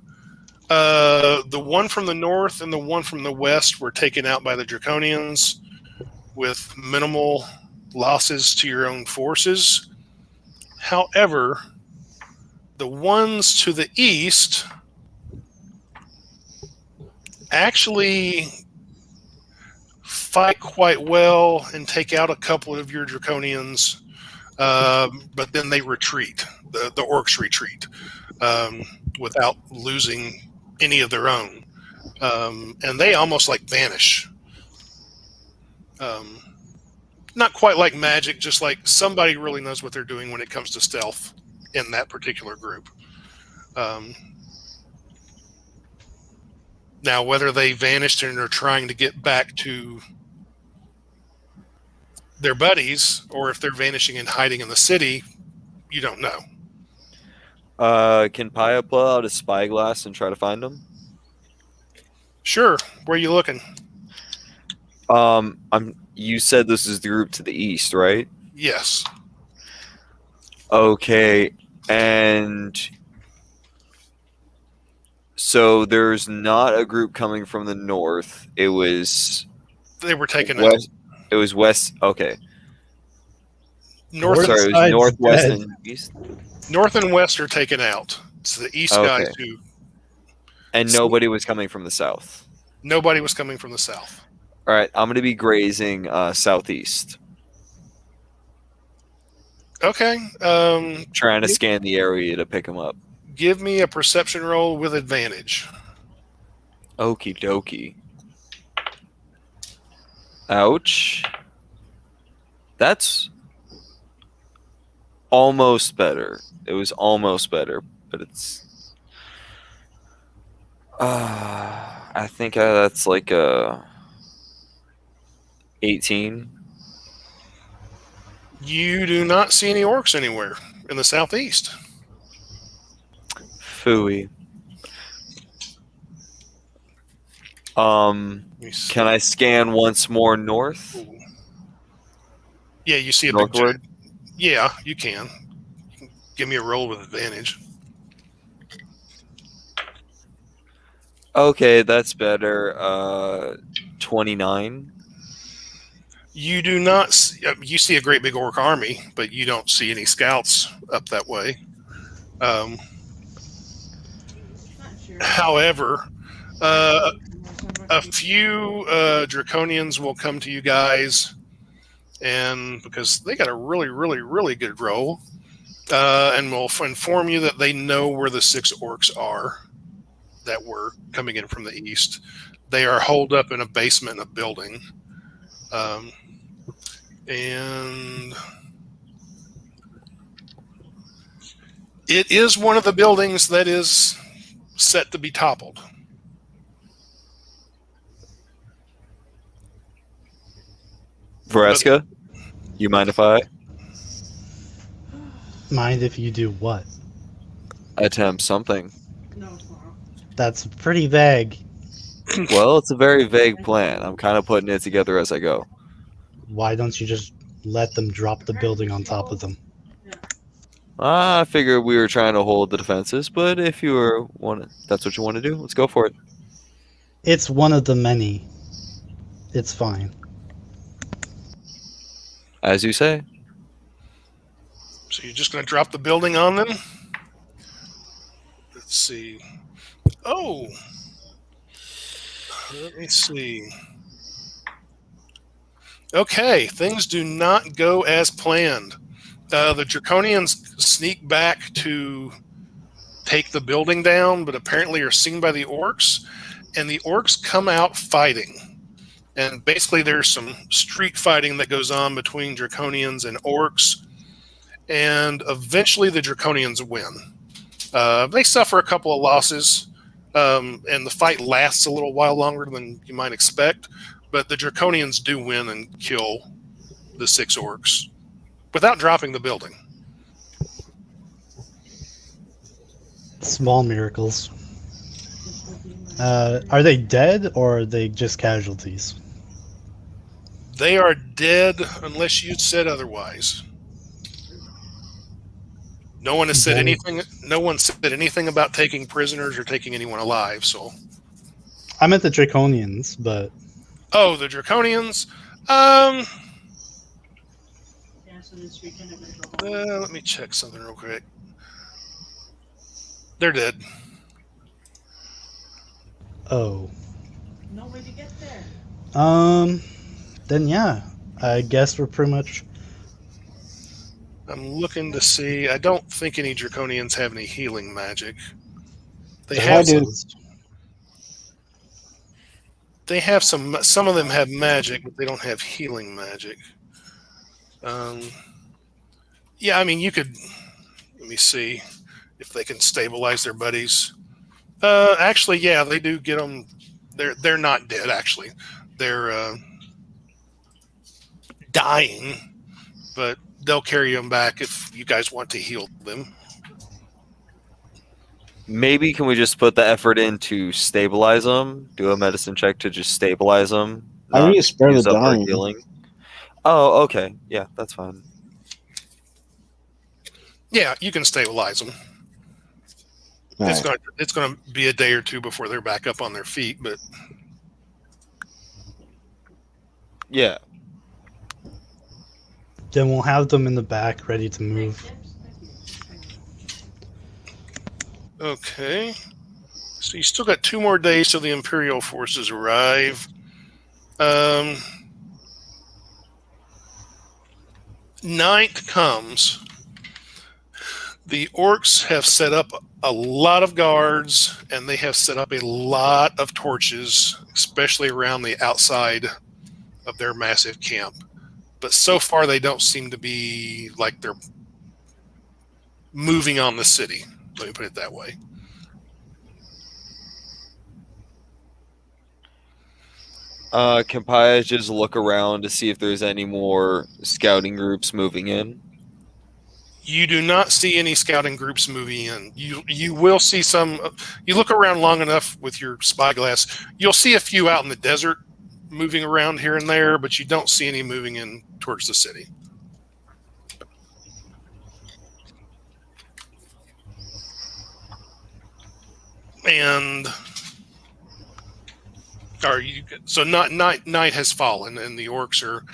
the one from the north and the one from the west were taken out by the Draconians with minimal losses to your own forces. However, the ones to the east actually fight quite well and take out a couple of your Draconians, but then they retreat. The orcs retreat without losing any of their own. And they almost like vanish. Not quite like magic, just like somebody really knows what they're doing when it comes to stealth in that particular group. Now, whether they vanished and are trying to get back to their buddies, or if they're vanishing and hiding in the city, you don't know.
Can Paya pull out a spyglass and try to find them?
Sure. Where are you looking?
You said this is the group to the east, right?
Yes.
Okay, and so there's not a group coming from the north. It was
They were taken out.
west. It was west. Okay,
North,
sorry, it was
side's
northwest
dead.
and east,
north and west are taken out. It's the east guys
Okay.
who.
and nobody was coming from the south.
Nobody was coming from the south.
All right, I'm gonna be grazing southeast,
Okay.
trying to scan the area to pick them up.
Give me a perception roll with advantage.
Okie dokie. Ouch. That's almost better. It was almost better, but it's. I think that's like a 18.
You do not see any orcs anywhere in the southeast.
Phooey.
Let me see.
Can I scan once more north?
Yeah, you see a
Northward?
Yeah, you can. You can give me a roll with advantage.
Okay, that's better. 29.
You do not. You see a great big orc army, but you don't see any scouts up that way. However, a few draconians will come to you guys, and because they got a really, really, really good roll, and will inform you that they know where the 6 orcs are that were coming in from the east. They are holed up in a basement in a building. And it is one of the buildings that is set to be toppled.
Vereska, you mind if I
Mind if you do what?
attempt something?
That's pretty vague.
Well, it's a very vague plan. I'm kind of putting it together as I go.
Why don't you just let them drop the building on top of them?
I figured we were trying to hold the defenses, but if that's what you want to do, let's go for it.
It's one of the many. It's fine.
As you say.
So you're just going to drop the building on them? Let's see. Oh! Let me see. Okay, things do not go as planned. The Draconians sneak back to take the building down, but apparently are seen by the orcs, and the orcs come out fighting. And basically there's some street fighting that goes on between Draconians and orcs, and eventually the Draconians win. They suffer a couple of losses, and the fight lasts a little while longer than you might expect, but the Draconians do win and kill the 6 orcs without dropping the building.
Small miracles. Are they dead or are they just casualties?
They are dead unless you said otherwise. No one has said anything. No one said anything about taking prisoners or taking anyone alive. So,
I meant the Draconians, but
oh, the Draconians. Let me check something real quick. They're dead.
oh.
No way to get there.
Then yeah, I guess we're pretty much.
I'm looking to see. I don't think any Draconians have any healing magic. They
I
have
do.
some. They have some. Some of them have magic, but they don't have healing magic. Yeah, I mean, you could. Let me see if they can stabilize their buddies. Actually, yeah, they do get them. They're not dead. Actually, they're dying, but they'll carry them back if you guys want to heal them.
Maybe can we just put the effort in to stabilize them? Do a medicine check to just stabilize them.
I need to spare
use
the
up our
dying.
healing. Oh, okay. Yeah, that's fine.
Yeah, you can stabilize them.
All
It's
right.
going to be a day or two before they're back up on their feet, but
Yeah.
Then we'll have them in the back, ready to move.
okay. So you still got 2 more days till the Imperial forces arrive. Night comes. The orcs have set up a lot of guards, and they have set up a lot of torches, especially around the outside of their massive camp. But so far, they don't seem to be like they're moving on the city. Let me put it that way.
Can Paya just look around to see if there's any more scouting groups moving in?
You do not see any scouting groups moving in. You will see some. You look around long enough with your spyglass, you'll see a few out in the desert moving around here and there, but you don't see any moving in towards the city. and so night has fallen, and the orcs are.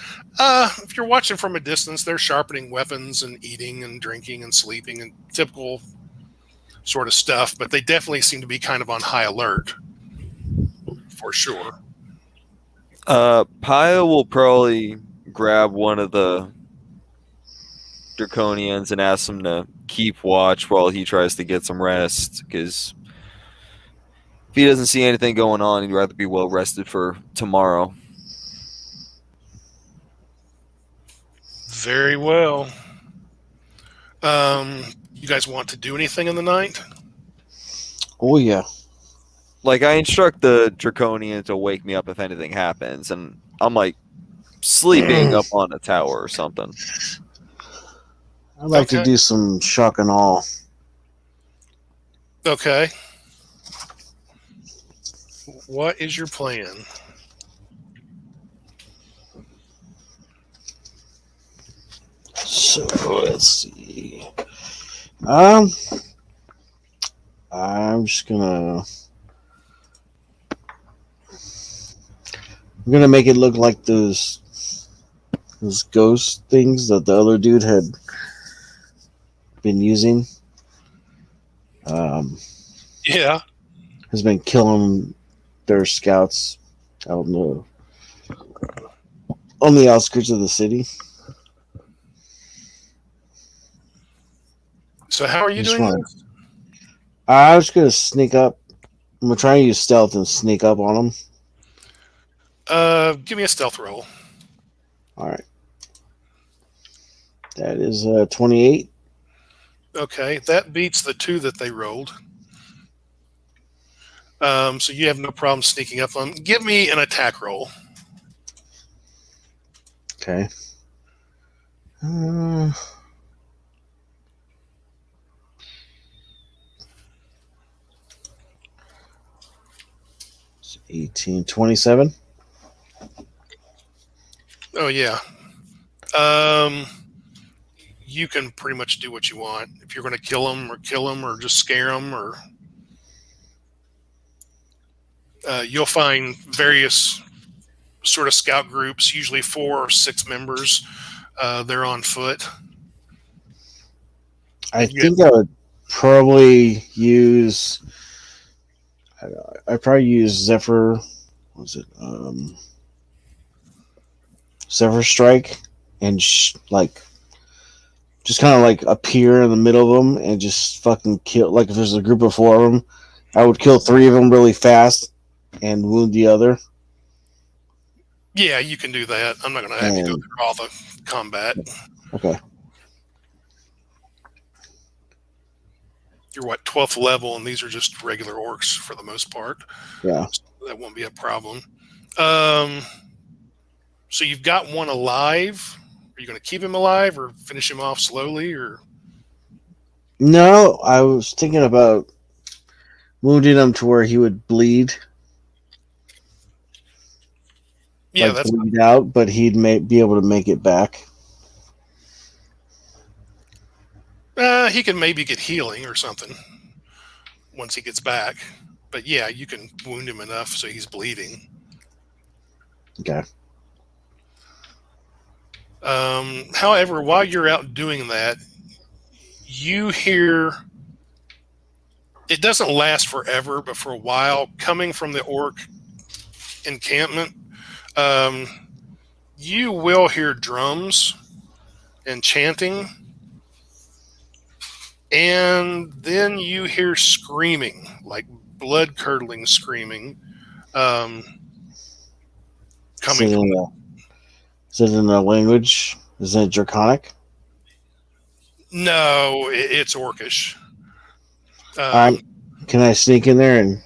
If you're watching from a distance, they're sharpening weapons and eating and drinking and sleeping and typical sort of stuff. But they definitely seem to be kind of on high alert, for sure.
Paya will probably grab one of the Draconians and ask him to keep watch while he tries to get some rest, because if he doesn't see anything going on, he'd rather be well rested for tomorrow.
Very well. You guys want to do anything in the night?
Oh yeah.
Like, I instruct the Draconian to wake me up if anything happens, and I'm like sleeping up on a tower or something.
I'd like to
Okay.
do some shock and awe.
Okay. What is your plan?
So let's see. I'm just gonna. I'm gonna make it look like those ghost things that the other dude had been using.
Yeah.
Has been killing their scouts out on the outskirts of the city.
So how are you
Just
doing
wanna-
this?
I was gonna sneak up. I'm gonna try and use stealth and sneak up on them.
Give me a stealth roll.
All right. That is 28.
Okay, that beats the 2 that they rolled. So you have no problem sneaking up on them. Give me an attack roll.
Okay. 18, 27.
Oh yeah. You can pretty much do what you want. If you're going to kill them or just scare them, or you'll find various sort of scout groups, usually 4 or 6 members. They're on foot.
I think I would probably use. I'd probably use Zephyr. What was it? Zephyr Strike, and just kind of like appear in the middle of them and just fucking kill. Like if there's a group of 4 of them, I would kill 3 of them really fast and wound the other.
Yeah, you can do that. I'm not going to have you go through all the combat.
Okay.
You're 12th level, and these are just regular orcs for the most part.
Yeah.
So that won't be a problem. So you've got one alive. Are you going to keep him alive or finish him off slowly? Or
No, I was thinking about wounding him to where he would bleed.
yeah,
like
that's
bleed out, but he'd be able to make it back.
he can maybe get healing or something once he gets back. But yeah, you can wound him enough so he's bleeding.
Okay.
However, while you're out doing that, you hear it doesn't last forever, but for a while, coming from the orc encampment, you will hear drums and chanting, and then you hear screaming, like blood-curdling screaming, coming from.
Is it in a language? Is it Draconic?
No, it's Orcish.
Can I sneak in there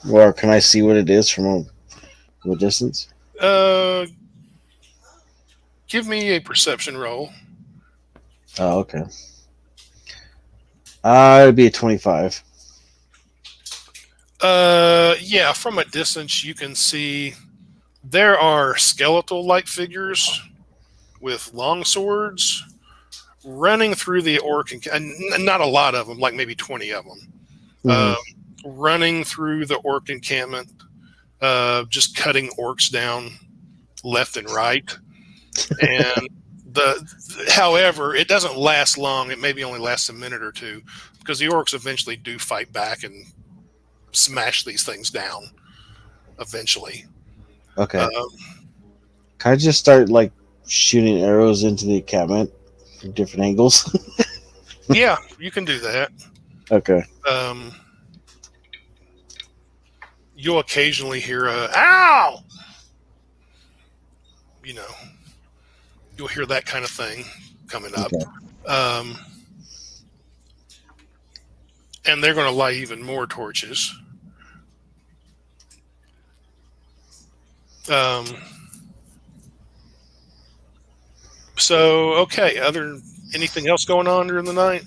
or can I see what it is from a distance?
Give me a perception roll.
Oh, okay. It'd be a 25.
Yeah, from a distance you can see there are skeletal-like figures with long swords running through the orc, and not a lot of them, like maybe 20 of them.
Mhm.
running through the orc encampment, just cutting orcs down left and right. And however, it doesn't last long. It maybe only lasts a minute or two because the orcs eventually do fight back and smash these things down eventually.
Okay. Can I just start like shooting arrows into the encampment from different angles?
Yeah, you can do that.
Okay.
You'll occasionally hear a "ow," you know. You'll hear that kind of thing coming up.
Okay.
And they're going to light even more torches. So, okay. Anything else going on during the night?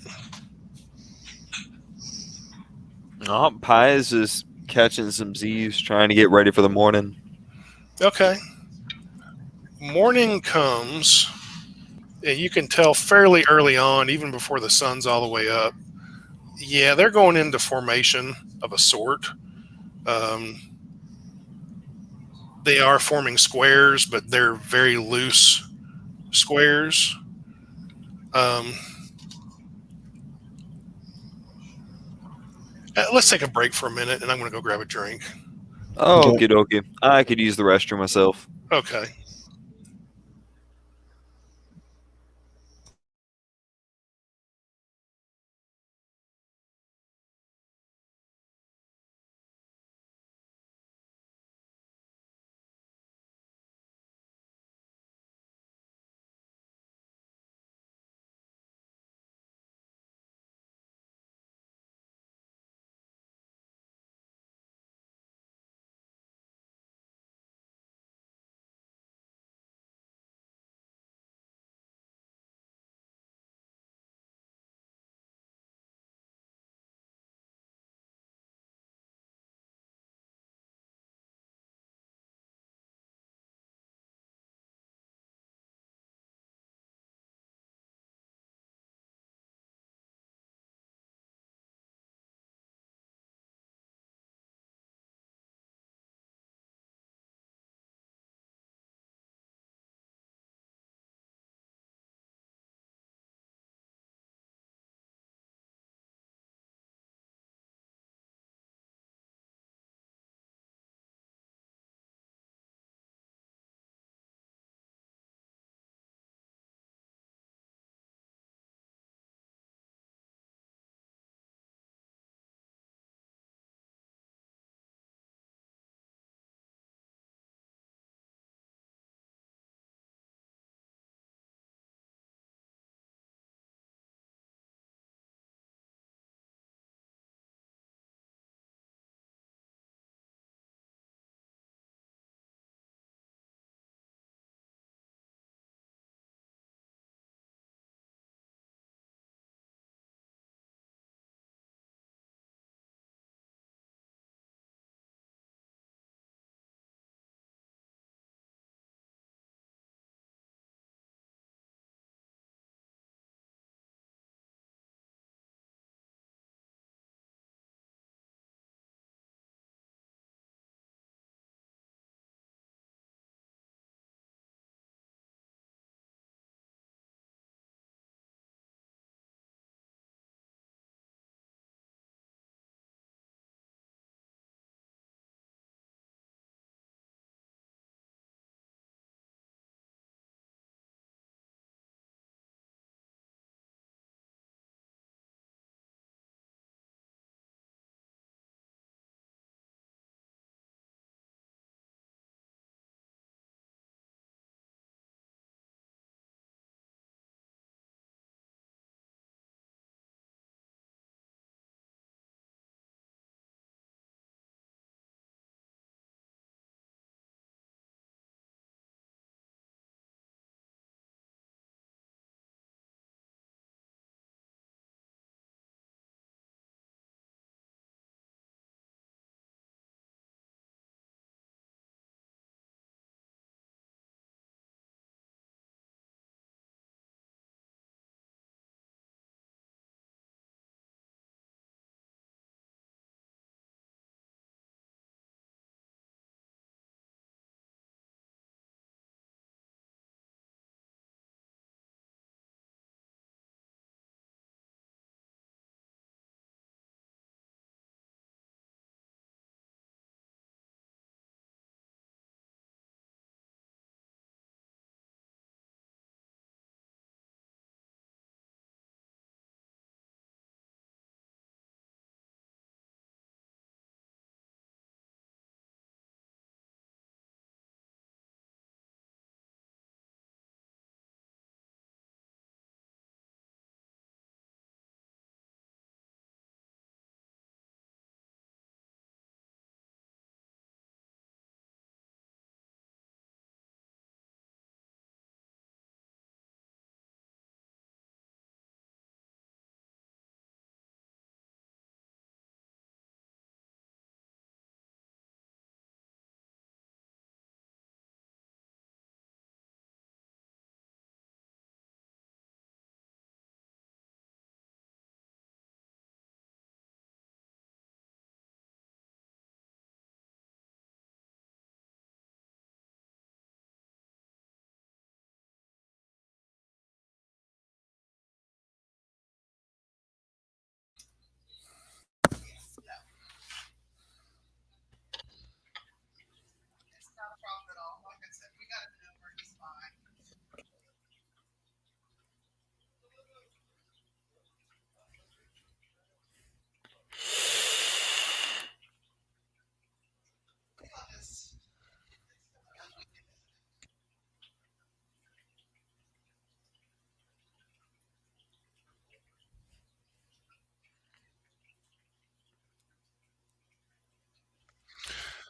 Oh, Pi is just catching some Z's, trying to get ready for the morning.
Okay. Morning comes, and you can tell fairly early on, even before the sun's all the way up. Yeah, they're going into formation of a sort. They are forming squares, but they're very loose squares. Let's take a break for a minute, and I'm going to go grab a drink.
Oh,
Okay.
okie dokie. I could use the restroom myself.
Okay.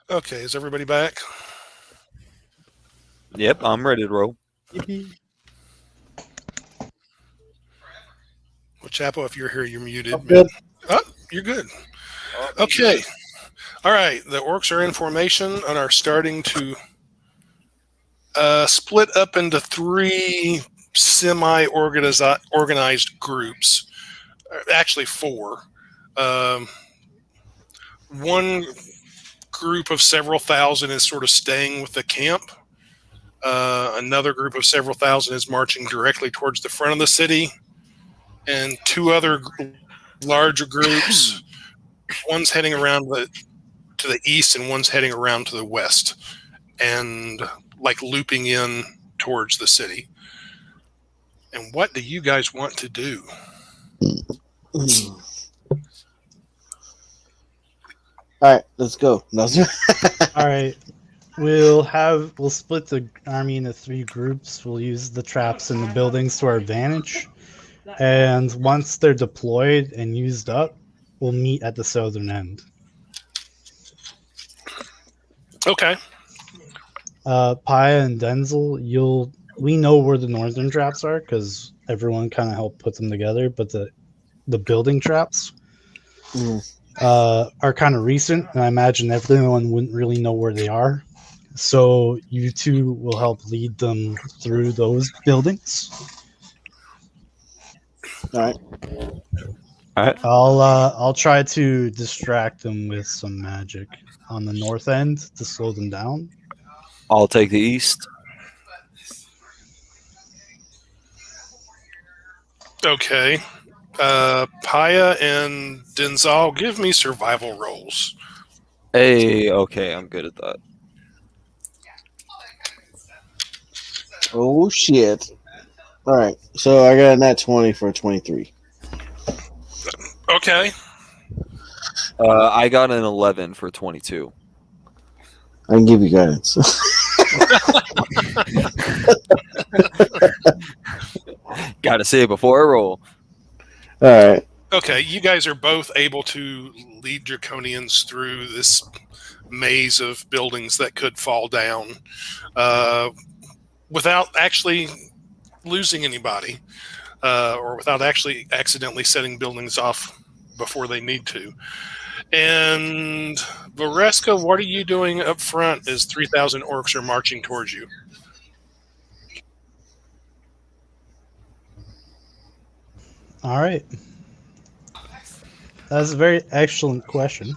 Okay, is everybody back?
Yep, I'm ready to roll.
Yippee.
Well, Chapo, if you're here, you're muted.
I'm good.
Oh, you're good. Okay. All right. The orcs are in formation and are starting to split up into 3 semi-organized groups. Actually, 4. Um, one group of several thousand is sort of staying with the camp. Another group of several thousand is marching directly towards the front of the city. And 2 other larger groups, one's heading around to the east and one's heading around to the west and like looping in towards the city. And what do you guys want to do?
All right, let's go.
All right. We'll split the army into 3 groups. We'll use the traps in the buildings to our advantage. And once they're deployed and used up, we'll meet at the southern end.
Okay.
Paya and Denzel, we know where the northern traps are because everyone kind of helped put them together, but the building traps are kind of recent, and I imagine everyone wouldn't really know where they are. So you 2 will help lead them through those buildings.
All right.
I'll try to distract them with some magic on the north end to slow them down.
I'll take the east.
Okay. Paya and Denzel, give me survival rolls.
Hey, okay, I'm good at that.
Oh shit! All right, so I got a nat 20 for a 23.
Okay.
I got an 11 for 22.
I can give you guidance.
Got to say it before I roll.
All right.
Okay, you guys are both able to lead Draconians through this maze of buildings that could fall down without actually losing anybody or without actually accidentally setting buildings off before they need to. And Vareska, what are you doing up front as 3,000 orcs are marching towards you?
All right. That's a very excellent question.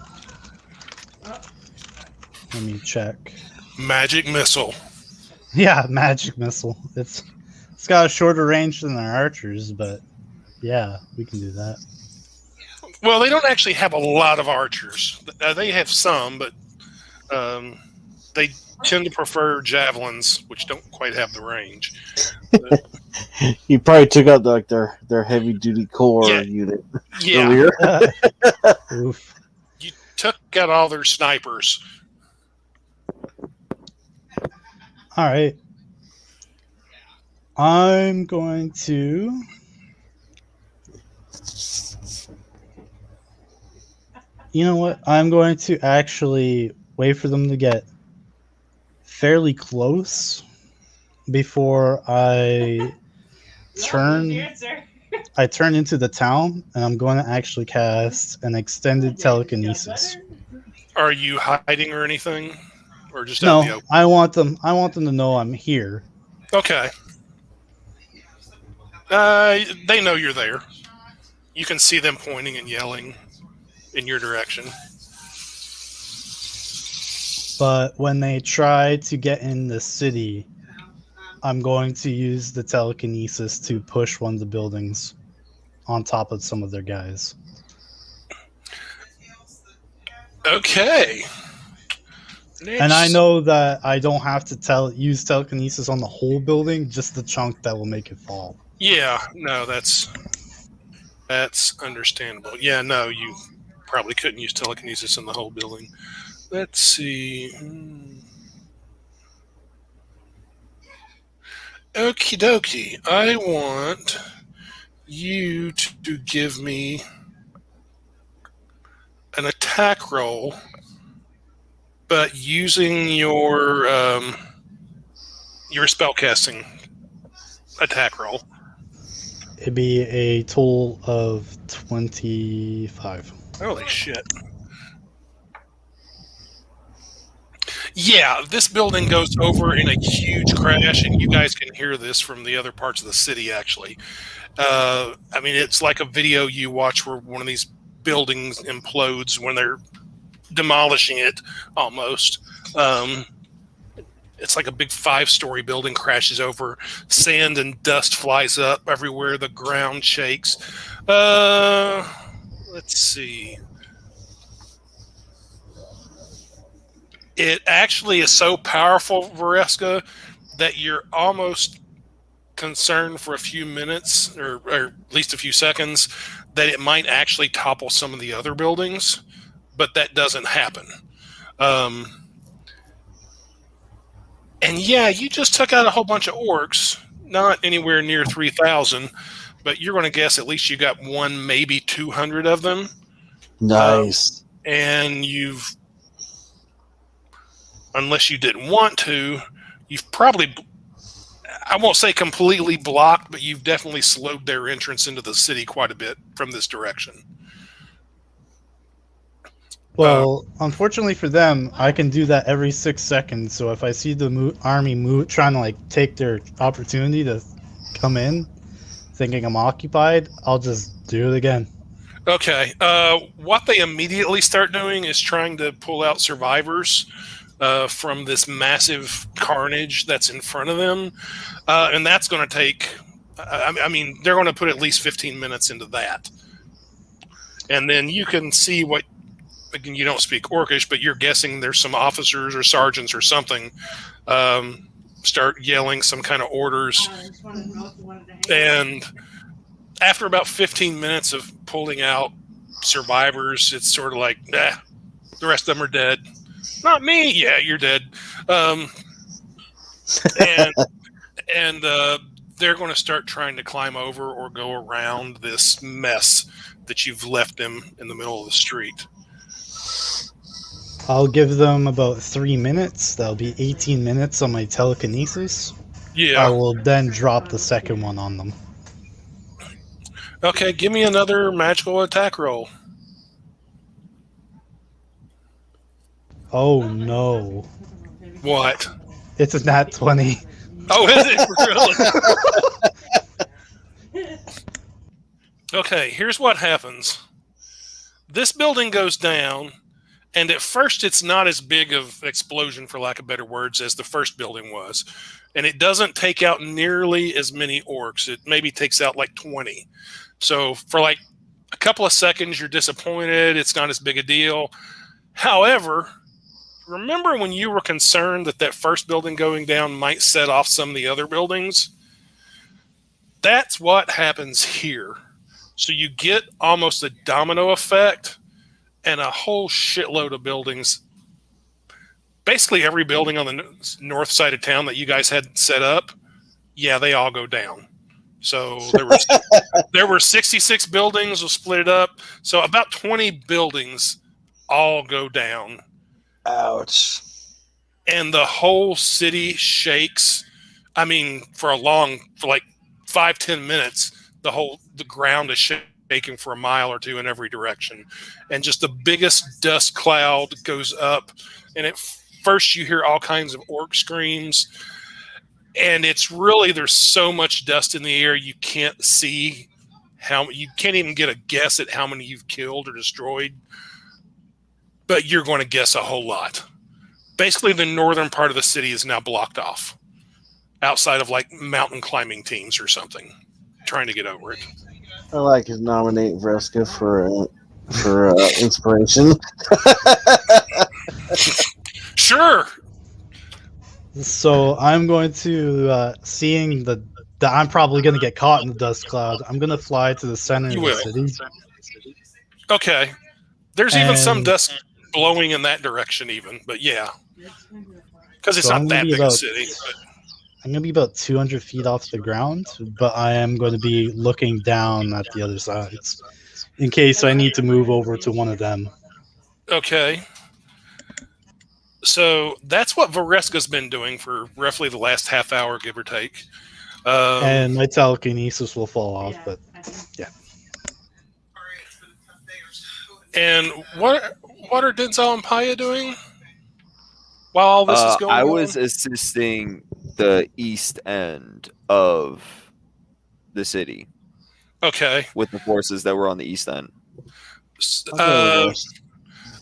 Let me check.
Magic missile.
Yeah, magic missile. It's got a shorter range than our archers, but yeah, we can do that.
Well, they don't actually have a lot of archers. They have some, but they tend to prefer javelins, which don't quite have the range.
You probably took out their heavy duty core unit
Yeah,
earlier.
Oof.
you took out all their snipers.
All right. I'm going to. You know what? I'm going to actually wait for them to get fairly close before I turn into the town, and I'm going to actually cast an extended telekinesis.
Are you hiding or anything, or just out in the
No,
open?
I want them to know I'm here.
Okay. They know you're there. You can see them pointing and yelling in your direction.
But when they try to get in the city, I'm going to use the telekinesis to push one of the buildings on top of some of their guys.
Okay.
And I know that I don't have to use telekinesis on the whole building, just the chunk that will make it fall.
Yeah, no, that's understandable. Yeah, no, you probably couldn't use telekinesis in the whole building. Let's see. Okie dokie. I want you to give me an attack roll but using your spellcasting attack roll.
It'd be a total of 25.
Holy shit. Yeah, this building goes over in a huge crash, and you guys can hear this from the other parts of the city, actually. I mean, it's like a video you watch where one of these buildings implodes when they're demolishing it, almost. It's like a big 5-story building crashes over. Sand and dust flies up everywhere. The ground shakes. Let's see. It actually is so powerful, Vareska, that you're almost concerned for a few minutes, or at least a few seconds, that it might actually topple some of the other buildings, but that doesn't happen. And yeah, you just took out a whole bunch of orcs, not anywhere near 3,000, but you're going to guess at least you got 1, maybe 200 of them.
Nice.
And you've, unless you didn't want to, you've probably, I won't say completely blocked, but you've definitely slowed their entrance into the city quite a bit from this direction.
Well, unfortunately for them, I can do that every 6 seconds. So if I see the army trying to like take their opportunity to come in, thinking I'm occupied, I'll just do it again.
Okay. What they immediately start doing is trying to pull out survivors from this massive carnage that's in front of them, and that's going to take. I mean, they're going to put at least 15 minutes into that, and then you can see what. Again, you don't speak Orcish, but you're guessing there's some officers or sergeants or something start yelling some kind of orders. And after about 15 minutes of pulling out survivors, it's sort of like, the rest of them are dead. Not me. Yeah, you're dead. And they're going to start trying to climb over or go around this mess that you've left them in the middle of the street.
I'll give them about 3 minutes. That'll be 18 minutes on my telekinesis.
Yeah.
I will then drop the second one on them.
Okay, give me another magical attack roll.
Oh no.
What?
It's a nat 20.
Oh, is it really? Okay, here's what happens. This building goes down, and at first it's not as big of an explosion, for lack of better words, as the first building was. And it doesn't take out nearly as many orcs. It maybe takes out like 20. So for like a couple of seconds, you're disappointed. It's not as big a deal. However, remember when you were concerned that that first building going down might set off some of the other buildings? That's what happens here. So you get almost a domino effect, and a whole shitload of buildings. Basically every building on the north side of town that you guys had set up, yeah, they all go down. So there were 66 buildings. We'll split it up. So about 20 buildings all go down.
Ouch.
And the whole city shakes. I mean, for like 5-10 minutes, the ground is shaking for a mile or two in every direction. And just the biggest dust cloud goes up. And at first you hear all kinds of orc screams. And it's really, there's so much dust in the air, you can't see you can't even get a guess at how many you've killed or destroyed. But you're going to guess a whole lot. Basically, the northern part of the city is now blocked off, outside of like mountain climbing teams or something, trying to get over it.
I like to nominate Vreska for inspiration.
Sure.
So I'm going to, seeing that I'm probably going to get caught in the dust cloud, I'm going to fly to the center
You
of
will.
the city.
Okay. There's even some
And-
dust blowing in that direction even, but yeah. Because it's
So
not
I'm
that
gonna be
big a
about-
city. But
I'm going to be about 200 feet off the ground, but I am going to be looking down at the other sides in case I need to move over to one of them.
okay. So that's what Vareska's been doing for roughly the last half hour, give or take.
And my telekinesis will fall off,
Yeah,
but
I think.
yeah.
And what are Denzel and Paya doing while all this is going
I
on?
was assisting the east end of the city
Okay.
with the forces that were on the east end.
I'll go reverse.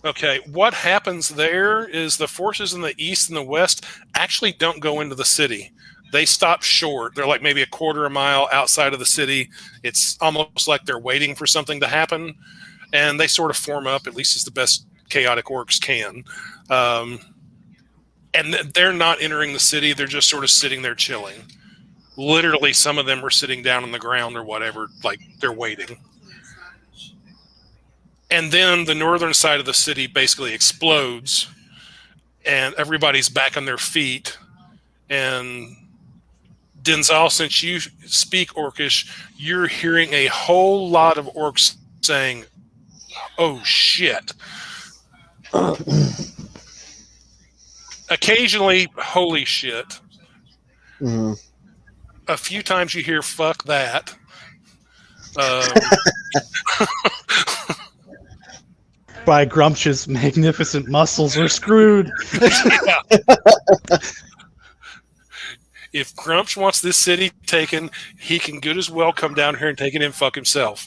Okay. What happens there is the forces in the east and the west actually don't go into the city. They stop short. They're like maybe a quarter of a mile outside of the city. It's almost like they're waiting for something to happen, and they sort of form up, at least as the best chaotic orcs can. And they're not entering the city. They're just sort of sitting there chilling. Literally, some of them are sitting down on the ground or whatever, like they're waiting. And then the northern side of the city basically explodes, and everybody's back on their feet. And Denzel, since you speak Orcish, you're hearing a whole lot of orcs saying, "Oh shit." Occasionally, "Holy shit."
Mhm.
A few times you hear "fuck that."
By Grumpsh's magnificent muscles, we're screwed.
Yeah. If Grumsh wants this city taken, he can good as well come down here and take it and fuck himself.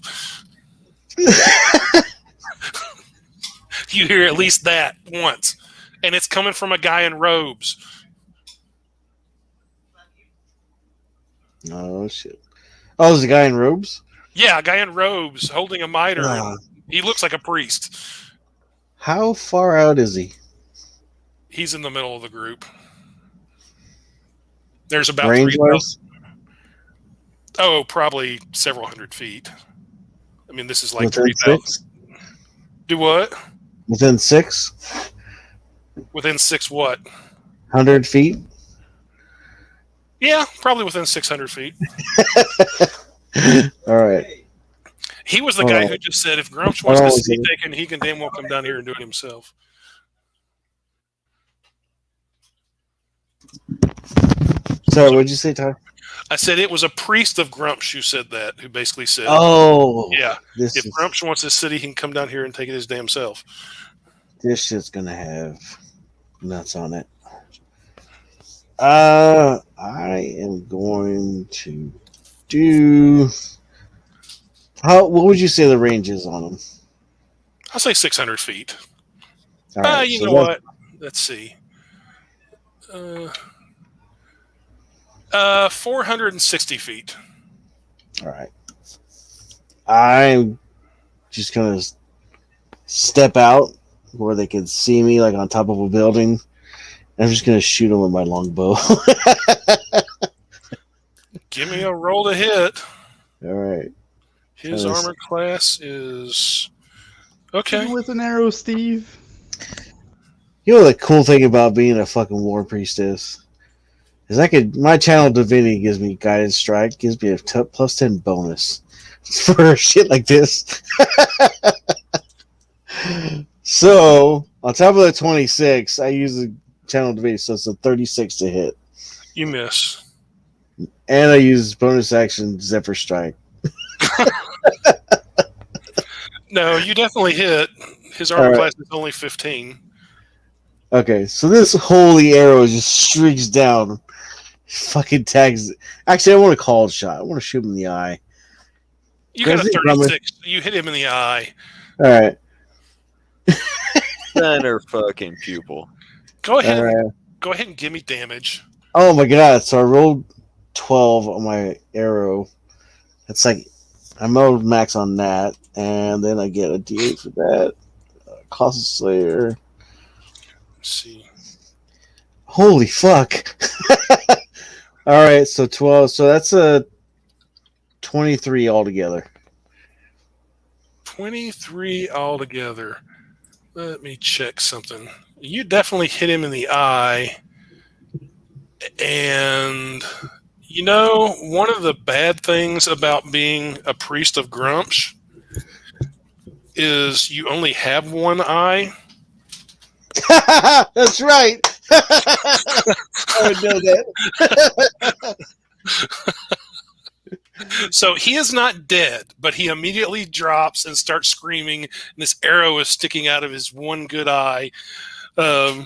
You hear at least that once. And it's coming from a guy in robes.
Oh shit! Oh, there's a guy in robes.
Yeah, a guy in robes holding a mitre.
Ah.
He looks like a priest.
How far out is he?
He's in the middle of the group. There's about
Range
3,000.
wise?
Oh, probably several hundred feet. I mean, this is like
Within
3,000.
6?
Do what?
Within 6?
Within 6 what?
100 feet?
Yeah, probably within 600 feet.
All right.
He was the
Hold
guy
on.
who just said if Grumsh wants
Hold on
this
a
city
second.
taken, he can damn well come down here and do it himself.
Sorry, what'd you say, Ty?
I said it was a priest of Grumsh who said that, who basically said,
Oh,
yeah,
this
if
is,
Grumsh wants this city, he can come down here and take it his damn self.
this shit's gonna have nuts on it. I am going to do. What would you say the range is on them?
I'll say 600 feet.
All right,
You
so
know what? Let's see. 460 feet.
All right. I'm just gonna step out where they can see me, like on top of a building. I'm just gonna shoot them with my longbow.
Give me a roll to hit.
All right.
His
Nice.
armor class is
Shoot
okay.
him with an arrow, Steve.
You know the cool thing about being a fucking war priestess is my channel divinity gives me guided strike, gives me a plus 10 bonus for shit like this. So on top of the 26, I use the channel divinity, so it's a 36 to hit,
You miss.
and I use bonus action Zephyr Strike.
No, you definitely hit. His armor
All right.
class is only 15.
Okay, so this holy arrow just streaks down, fucking tags. Actually, I want to call it shot. I want to shoot him in the eye.
You got a
Crazy,
36. You hit him in the eye.
All right,
Center fucking pupil.
Go ahead.
all right.
Go ahead and give me damage.
Oh my god! So I rolled 12 on my arrow. It's like I mowed max on that, and then I get a D8 for that. Caustic Slayer.
Let's see.
Holy fuck! All right, so 12. So that's a 23 altogether.
23 altogether. Let me check something. You definitely hit him in the eye. And, you know, one of the bad things about being a priest of Grumsh is you only have one eye.
That's right. I would know that.
So he is not dead, but he immediately drops and starts screaming, and this arrow is sticking out of his one good eye.
Or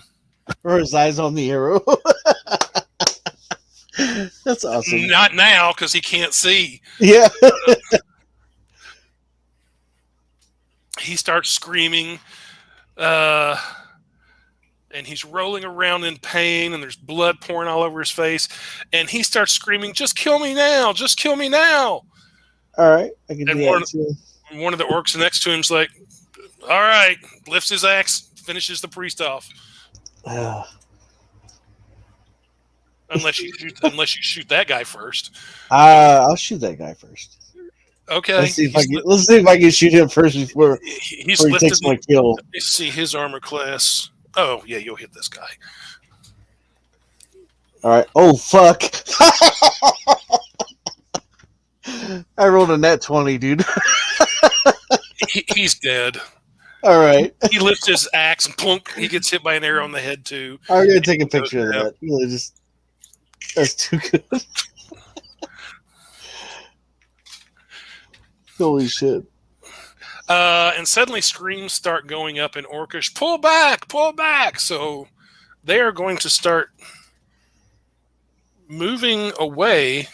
his eyes on the arrow. That's awesome.
Not now, because he can't see.
Yeah.
He starts screaming, and he's rolling around in pain, and there's blood pouring all over his face, and he starts screaming, "Just kill me now! Just kill me now!"
All right, I can
And
do that too.
One of the orcs next to him's like, "All right," lifts his axe, finishes the priest off. Unless you shoot that guy first.
I'll shoot that guy first.
Okay.
Let's see if I can shoot him first before
He's
he
lifted.
takes my kill.
Let me see his armor class. Oh yeah, you'll hit this guy.
All right. Oh fuck! I rolled a net 20, dude.
He's dead.
All right.
He lifts his axe and plunk. He gets hit by an arrow on the head too.
I'm gonna take a picture of that. Really, that's too good. Holy shit!
And suddenly screams start going up in Orcish. Pull back! Pull back! So they are going to start moving away.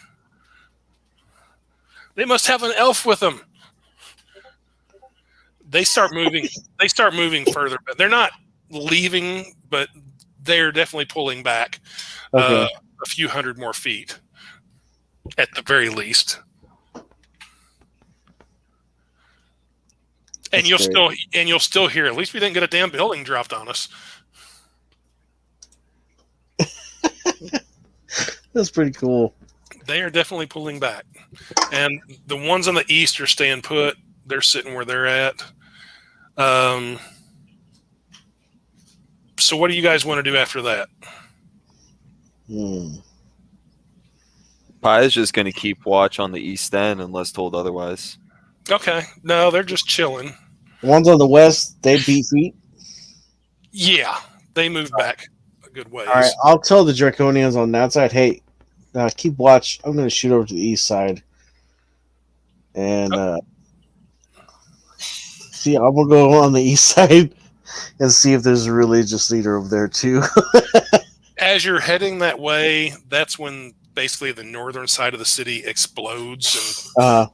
They must have an elf with them. They start moving. They start moving further, but they're not leaving. But they're definitely pulling back
Okay.
a few hundred more feet, at the very least. And you'll still hear. At least we didn't get a damn building dropped on us.
That's pretty cool.
They are definitely pulling back, and the ones on the east are staying put. They're sitting where they're at. So what do you guys want to do after that?
Pi is just going to keep watch on the east end unless told otherwise.
Okay, no, they're just chilling.
The ones on the west, they beat feet.
Yeah, they moved back a good ways.
All right, I'll tell the Draconians on that side, hey, keep watch. I'm going to shoot over to the east side. And see, I'm going to go on the east side and see if there's a religious leader over there too.
As you're heading that way, that's when basically the northern side of the city explodes, and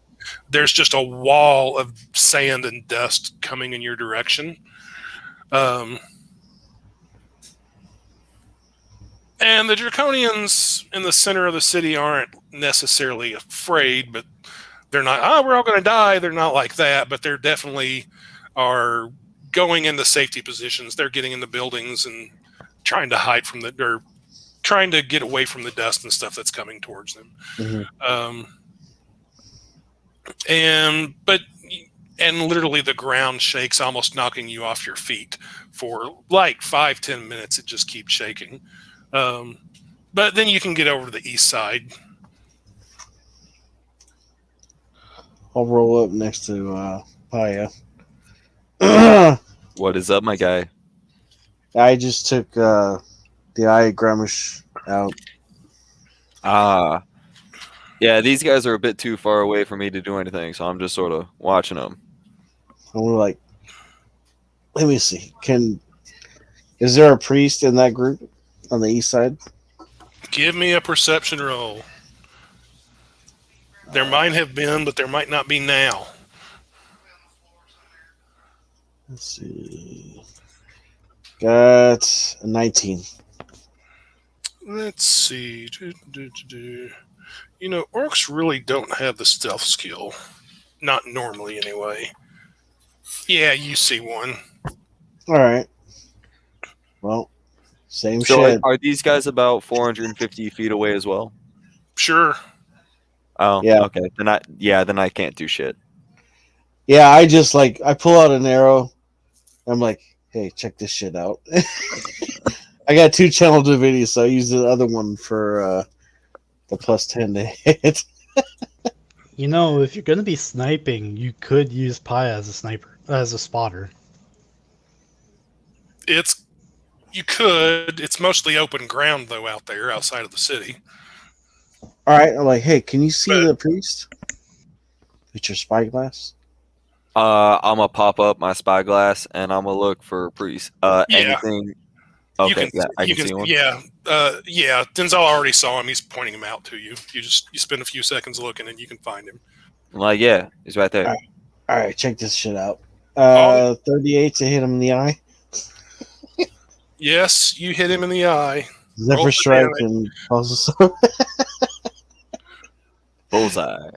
there's just a wall of sand and dust coming in your direction. And the Draconians in the center of the city aren't necessarily afraid, but they're not, we're all going to die. They're not like that, but they're definitely are going into safety positions. They're getting in the buildings and trying to hide from or trying to get away from the dust and stuff that's coming towards them.
Mm-hmm.
And literally the ground shakes, almost knocking you off your feet for like 5-10 minutes. It just keeps shaking. But then you can get over to the east side.
I'll roll up next to Paya.
What is up, my guy?
I just took the Eye of Gramish out.
Yeah, these guys are a bit too far away for me to do anything, so I'm just sort of watching them.
I'm like, let me see. Is there a priest in that group on the east side?
Give me a perception roll. There might have been, but there might not be now.
Let's see. Got a 19.
Let's see. You know, orcs really don't have the stealth skill. Not normally, anyway. Yeah, you see one.
All right. Well, same
So
shit.
are these guys about 450 feet away as well?
Sure.
Oh,
Yeah.
Okay. Then I can't do shit.
Yeah, I pull out an arrow. I'm like, hey, check this shit out. I got 2 channel divinity, so I use the other one for the plus 10 to hit.
You know, if you're going to be sniping, you could use Pi as a sniper, as a spotter.
It's You could. It's mostly open ground though out there outside of the city.
All right, I'm like, hey, can you see
But-
the priest with your spyglass?
I'm gonna pop up my spyglass and I'm gonna look for priest.
Yeah.
Anything? Okay, yeah, I can see one.
Yeah, yeah. Denzel already saw him. He's pointing him out to you. You spend a few seconds looking, and you can find him.
I'm like, yeah, he's right there.
All right, check this shit out.
Oh.
38 to hit him in the eye.
Yes, you hit him in the eye.
Zephyr
Roll
strike
the
and also
Bullseye.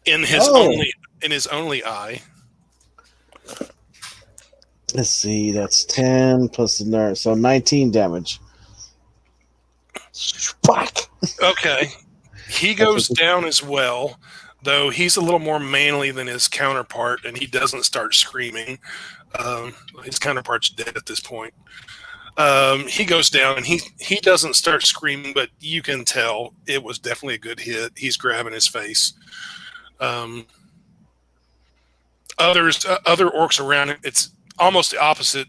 in his only eye.
let's see, that's 10 plus the nerve, so 19 damage. Fuck.
Okay, he goes down as well, though he's a little more manly than his counterpart, and he doesn't start screaming. His counterpart's dead at this point. He goes down and he doesn't start screaming, but you can tell it was definitely a good hit. He's grabbing his face. Other orcs around him, it's almost the opposite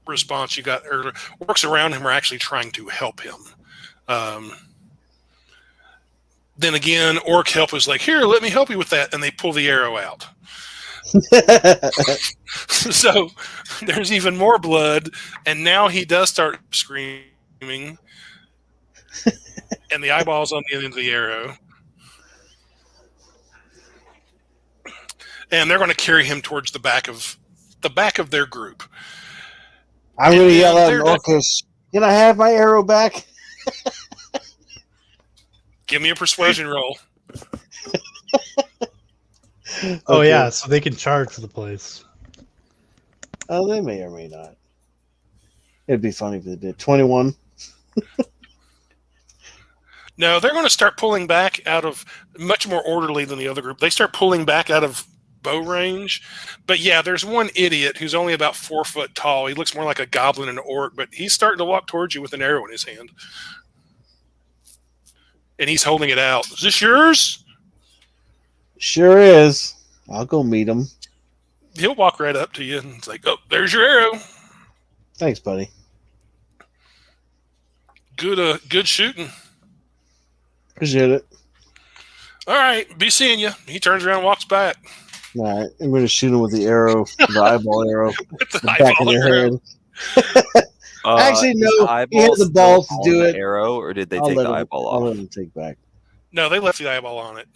response you got earlier. Orcs around him are actually trying to help him. Then again, orc help is like, here, let me help you with that, and they pull the arrow out. So there's even more blood, and now he does start screaming, and the eyeball's on the end of the arrow. And they're going to carry him towards the back of their group.
I'm going to
And
yell at
they're
Orcus, can I have my arrow back?
Give me a persuasion roll.
Oh
Okay.
yeah, so they can charge the place.
Oh, they may or may not. It'd be funny if they did. 21.
No, they're going to start pulling back out of much more orderly than the other group. They start pulling back out of bow range. But yeah, there's one idiot who's only about 4 foot tall. He looks more like a goblin and an orc, but he's starting to walk towards you with an arrow in his hand. And he's holding it out. Is this yours?
Sure is. I'll go meet him.
He'll walk right up to you and it's like, oh, there's your arrow.
Thanks, buddy.
Good shooting.
Appreciate it.
All right, be seeing you. He turns around and walks back.
All right, I'm going to shoot him with the arrow, the eyeball arrow,
With the
back in
eyeball
the
arrow.
head. Actually,
Is
no,
the
he had
eyeball
the balls
still
to do
on the
it.
Arrow, or did they
I'll
take
let
the
him-
eyeball
I'll
off?
let him take back.
No, they left the eyeball on it.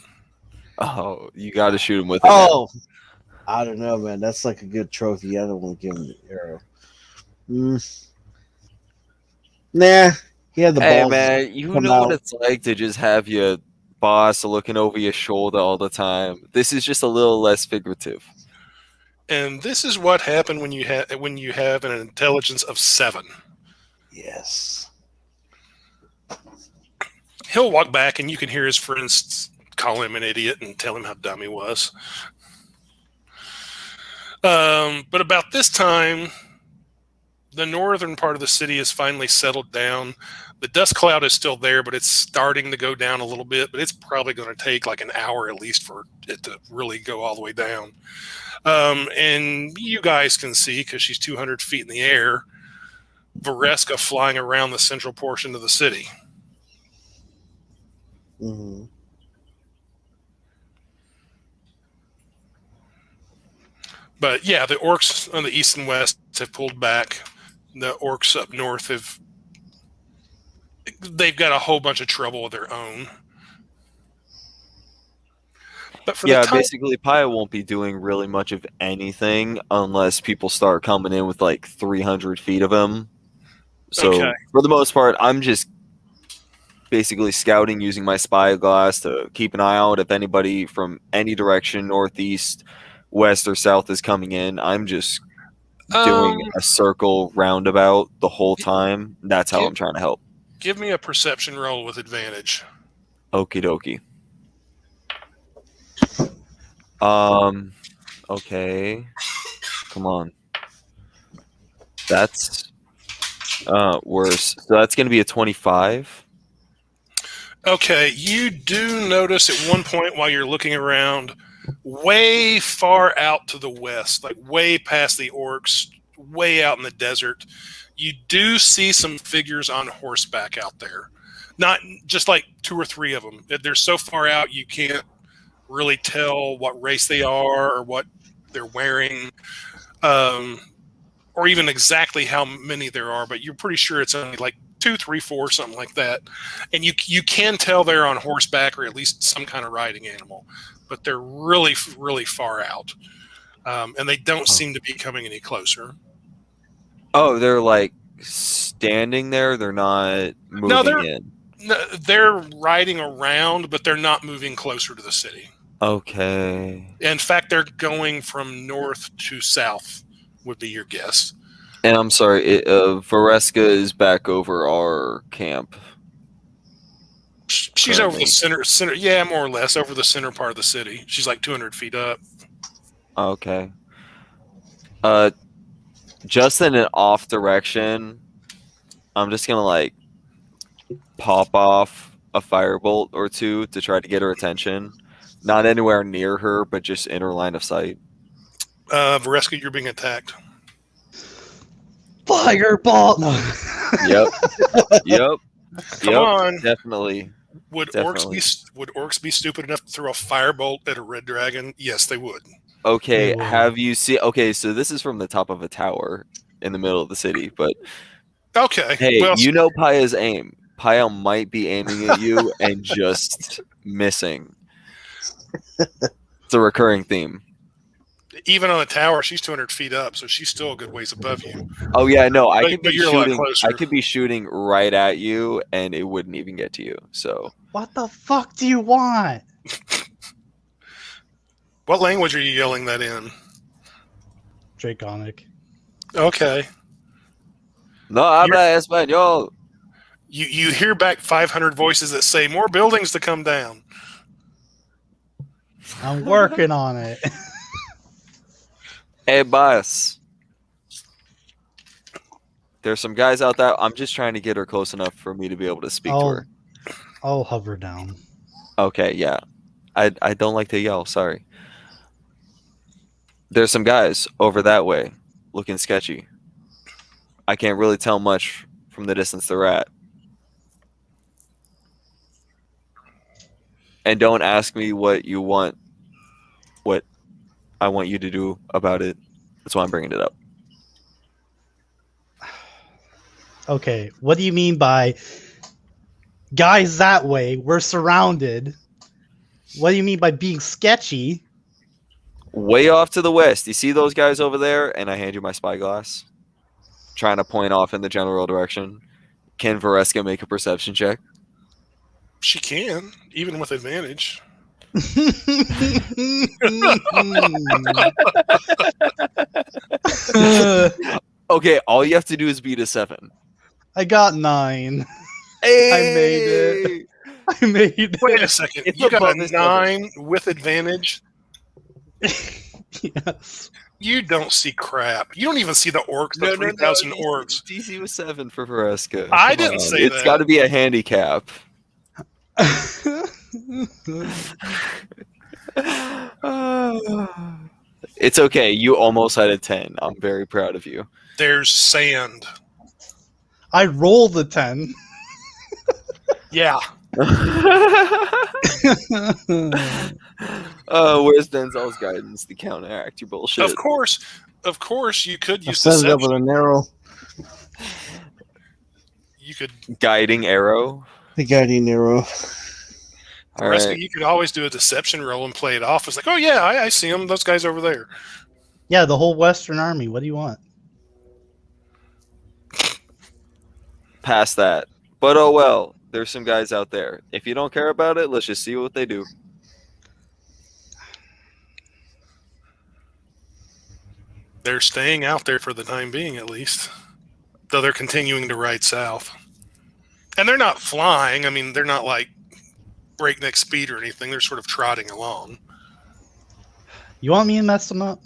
Oh, you got to shoot him with it.
Oh, I don't know, man. That's like a good trophy. I don't want to give him the arrow. Nah, he had the
Hey
balls.
man, you
come
know
out.
what it's like to just have your boss looking over your shoulder all the time. This is just a little less figurative.
And this is what happened when you have an intelligence of 7.
Yes.
He'll walk back and you can hear his friends call him an idiot and tell him how dumb he was. But about this time, the northern part of the city has finally settled down. The dust cloud is still there, but it's starting to go down a little bit, but it's probably going to take like an hour at least for it to really go all the way down. And you guys can see, because she's 200 feet in the air, Vareska flying around the central portion of the city.
Mm-hmm.
But yeah, the orcs on the east and west have pulled back. The orcs up north they've got a whole bunch of trouble of their own. But for
Yeah,
the time,
basically, Pia won't be doing really much of anything unless people start coming in with like 300 feet of him. So,
Okay.
for the most part, I'm just basically scouting using my spyglass to keep an eye out if anybody from any direction, northeast, west, or south is coming in. I'm just doing a circle roundabout the whole time. That's how I'm trying to help.
give me a perception roll with advantage.
Okie dokie. Okay. Come on. That's worse. So that's going to be a 25.
Okay, you do notice at one point while you're looking around, way far out to the west, like way past the orcs, way out in the desert. You do see some figures on horseback out there. Not just like 2 or 3 of them. They're so far out you can't really tell what race they are or what they're wearing, or even exactly how many there are. But you're pretty sure it's only like 2, 3, 4, something like that. And you can tell they're on horseback or at least some kind of riding animal. But they're really, really far out, and they don't seem to be coming any closer.
Oh, they're like standing there. They're not moving in.
No, they're riding around, but they're not moving closer to the city.
Okay.
In fact, they're going from north to south, would be your guess.
And I'm sorry, Vareska is back over our camp.
She's over the center. Yeah, more or less over the center part of the city. She's like 200 feet up.
Okay. Just in an off direction, I'm just gonna like pop off a firebolt or 2 to try to get her attention. Not anywhere near her, but just in her line of sight.
Vareska, you're being attacked.
Fireball! No.
Yep.
Come on.
Definitely.
Would orcs be stupid enough to throw a firebolt at a red dragon? Yes, they would.
Okay,
Whoa.
have you seen... Okay, so this is from the top of a tower in the middle of the city, but...
Okay.
Hey,
well,
you know Paya's aim. Paya might be aiming at you and just missing. It's a recurring theme.
even on the tower, she's 200 feet up, so she's still a good ways above you.
Oh yeah, no, I
But-
could
but
be
you're a lot
shooting.
closer.
I could be shooting right at you, and it wouldn't even get to you. So
What the fuck do you want?
What language are you yelling that in?
Draconic.
Okay.
no habla español.
You hear back 500 voices that say more buildings to come down.
I'm working on it.
Hey, boss. There's some guys out there. I'm just trying to get her close enough for me to be able to speak to her.
I'll hover down.
Okay, yeah. I don't like to yell. Sorry. There's some guys over that way looking sketchy. I can't really tell much from the distance they're at. And don't ask me what you want, what I want you to do about it. That's why I'm bringing it up.
Okay, what do you mean by guys that way? We're surrounded. What do you mean by being sketchy?
Way off to the west. You see those guys over there? And I hand you my spyglass. Trying to point off in the general direction. Can Vareska make a perception check?
She can, even with advantage.
Okay, all you have to do is beat a 7.
I got 9.
Hey!
I made it. I made it.
Wait a second.
It's
You got
above
a
this
9 with advantage?
Yes.
You don't see crap. You don't even see the orcs, the
No,
3,000 orcs.
DC was 7 for Vareska.
I
Come
didn't
on.
say
It's
that.
got to be a handicap. It's okay. You almost had a 10. I'm very proud of you.
There's sand.
I rolled a 10.
Yeah.
Where's Denzel's guidance to counteract your bullshit?
Of course, you could
I
use
set it up with
deception.
an arrow.
You could,
Guiding arrow.
The guiding arrow.
All
Rescue,
right.
you could always do a deception roll and play it off. It's like, oh yeah, I see them. Those guys over there.
Yeah, the whole Western Army. What do you want?
Past that. But oh well. There's some guys out there. If you don't care about it, let's just see what they do.
They're staying out there for the time being, at least. Though they're continuing to ride south. And they're not flying. I mean, they're not like breakneck speed or anything. They're sort of trotting along.
You want me to mess them up?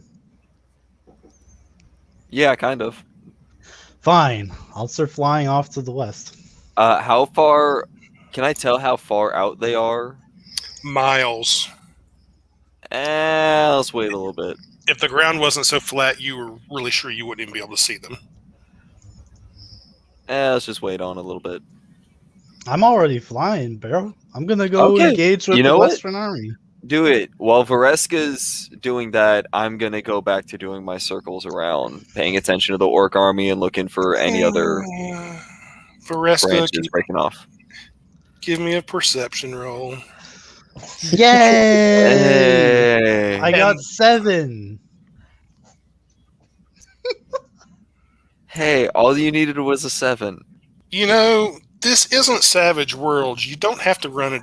Yeah, kind of.
Fine. I'll start flying off to the west.
How far? Can I tell how far out they are?
Miles.
Let's wait a little bit.
if the ground wasn't so flat, you were really sure you wouldn't even be able to see them.
Let's just wait on a little bit.
I'm already flying, bro. I'm gonna go
Okay.
engage with
You
the
know what?
Western Army.
Do it. While Vareska's doing that, I'm gonna go back to doing my circles around, paying attention to the orc army and looking for any other
Vareska,
branches breaking off.
give me a perception roll.
Yay!
Hey.
I got 7.
Hey, all you needed was a 7.
You know, this isn't Savage Worlds. You don't have to roll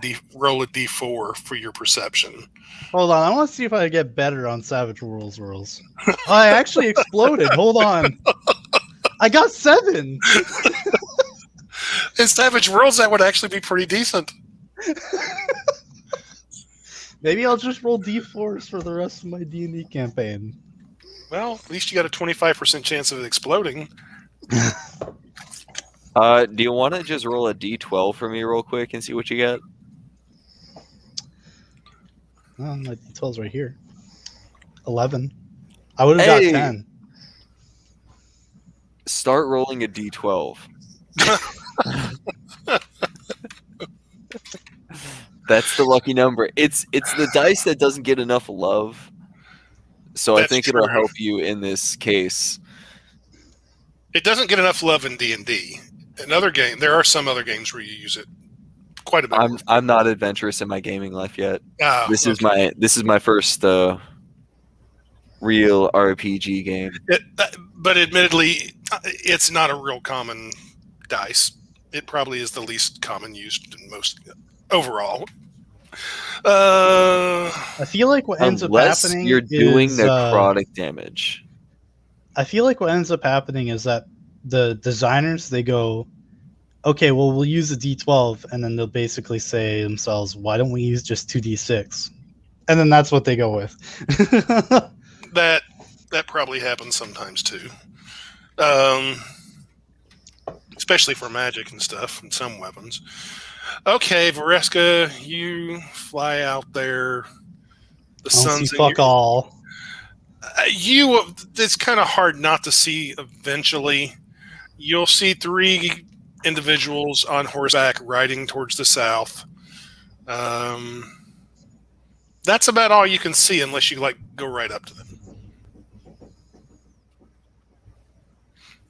a D4 for your perception.
Hold on, I want to see if I get better on Savage Worlds rolls. I actually exploded. Hold on. I got 7.
In Savage Worlds, that would actually be pretty decent.
Maybe I'll just roll D4s for the rest of my D&D campaign.
Well, at least you got a 25% chance of it exploding.
Do you want to just roll a D12 for me real quick and see what you get?
Oh, my D12's right here. 11. I would have got 10.
Start rolling a D12. That's the lucky number. It's the dice that doesn't get enough love. So I think it'll help you in this case.
It doesn't get enough love in D&D. Another game, there are some other games where you use it quite a bit.
I'm not adventurous in my gaming life yet.
Oh,
this is my first real RPG game.
But admittedly, it's not a real common dice. It probably is the least common used in most overall.
I feel like what ends up happening
you're doing
is,
necrotic damage.
I feel like what ends up happening is that the designers, they go, okay, well, we'll use a D12, and then they'll basically say themselves, why don't we use just 2D6? And then that's what they go with.
That probably happens sometimes too. Especially for magic and stuff and some weapons. Okay, Vareska, you fly out there. The sun's in
fuck all.
It's kind of hard not to see eventually. You'll see 3 individuals on horseback riding towards the south. That's about all you can see unless you go right up to them.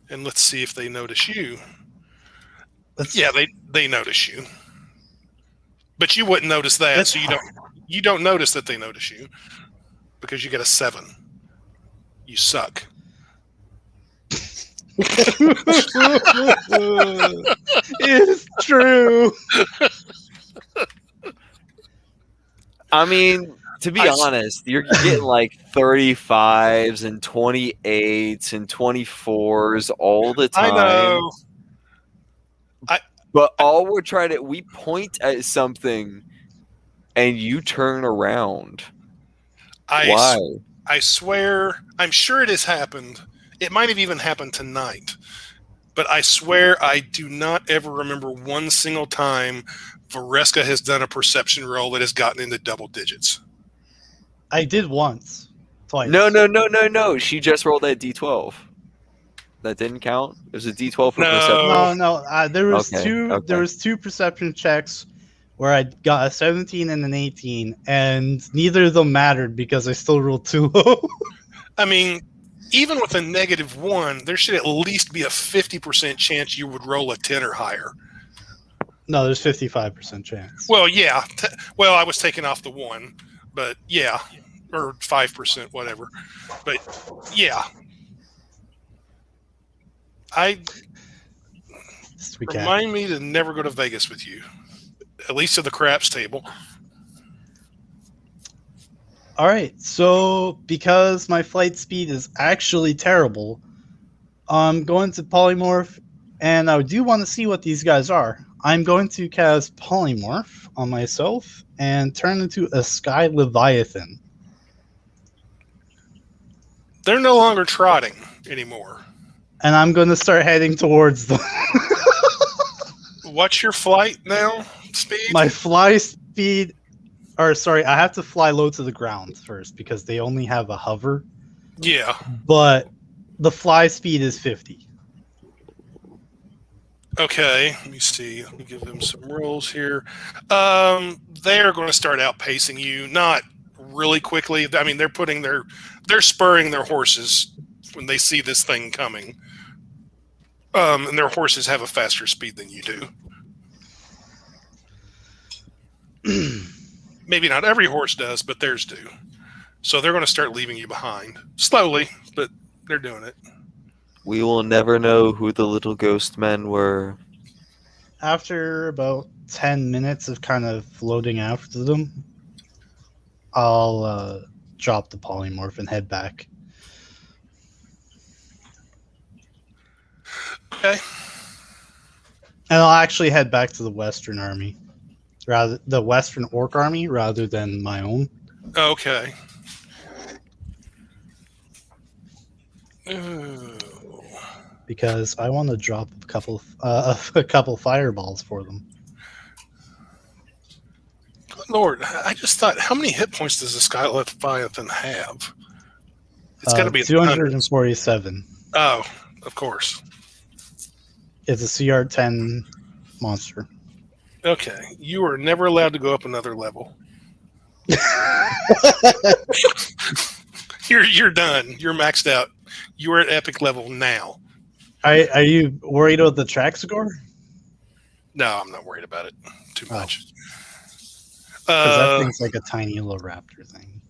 And let's see if they notice you. Yeah, they notice you. But you wouldn't notice that, so you don't notice that they notice you because you get a 7. You suck.
It's true.
I mean, to be honest, you're getting like 35s and 28s and 24s all the time.
I know.
But all we're trying to, we point at something and you turn around. Why?
I swear, I'm sure it has happened. It might have even happened tonight. But I swear I do not ever remember one single time Vareska has done a perception roll that has gotten into double digits.
I did once. Twice.
No. She just rolled that D12. That didn't count? It was a D12 for perception.
No. There was There was 2 perception checks where I got a 17 and an 18, and neither of them mattered because I still rolled too low.
I mean, even with a -1, there should at least be a 50% chance you would roll a 10 or higher.
No, there's 55% chance.
Well, yeah. Well, I was taking off the 1, but yeah, or 5%, whatever. But yeah. Remind me to never go to Vegas with you, at least to the craps table.
All right, so because my flight speed is actually terrible, I'm going to polymorph, and I do want to see what these guys are. I'm going to cast polymorph on myself and turn into a sky leviathan.
They're no longer trotting anymore.
And I'm going to start heading towards them.
What's your flight now? Speed?
My fly speed, I have to fly low to the ground first because they only have a hover.
Yeah.
but the fly speed is 50.
Okay. Let me see. Let me give them some rolls here. They are going to start outpacing you, not really quickly. I mean, they're spurring their horses when they see this thing coming. And their horses have a faster speed than you do. Maybe not every horse does, but theirs do. So they're going to start leaving you behind. Slowly, but they're doing it.
We will never know who the little ghost men were.
After about 10 minutes of kind of floating after them, I'll drop the polymorph and head back.
Okay.
And I'll actually head back to the Western Army, the Western Orc Army, rather than my own.
Okay. Ooh.
Because I want to drop a couple fireballs for them.
Lord, I just thought, how many hit points does this guy Leviathan have? It's got to be in the hundreds.
247.
Oh, of course.
It's a CR 10 monster.
Okay, you are never allowed to go up another level. You're done. You're maxed out. You are at epic level now.
Are you worried about the track score?
No, I'm not worried about it too much.
Because that thing's like a tiny little raptor thing.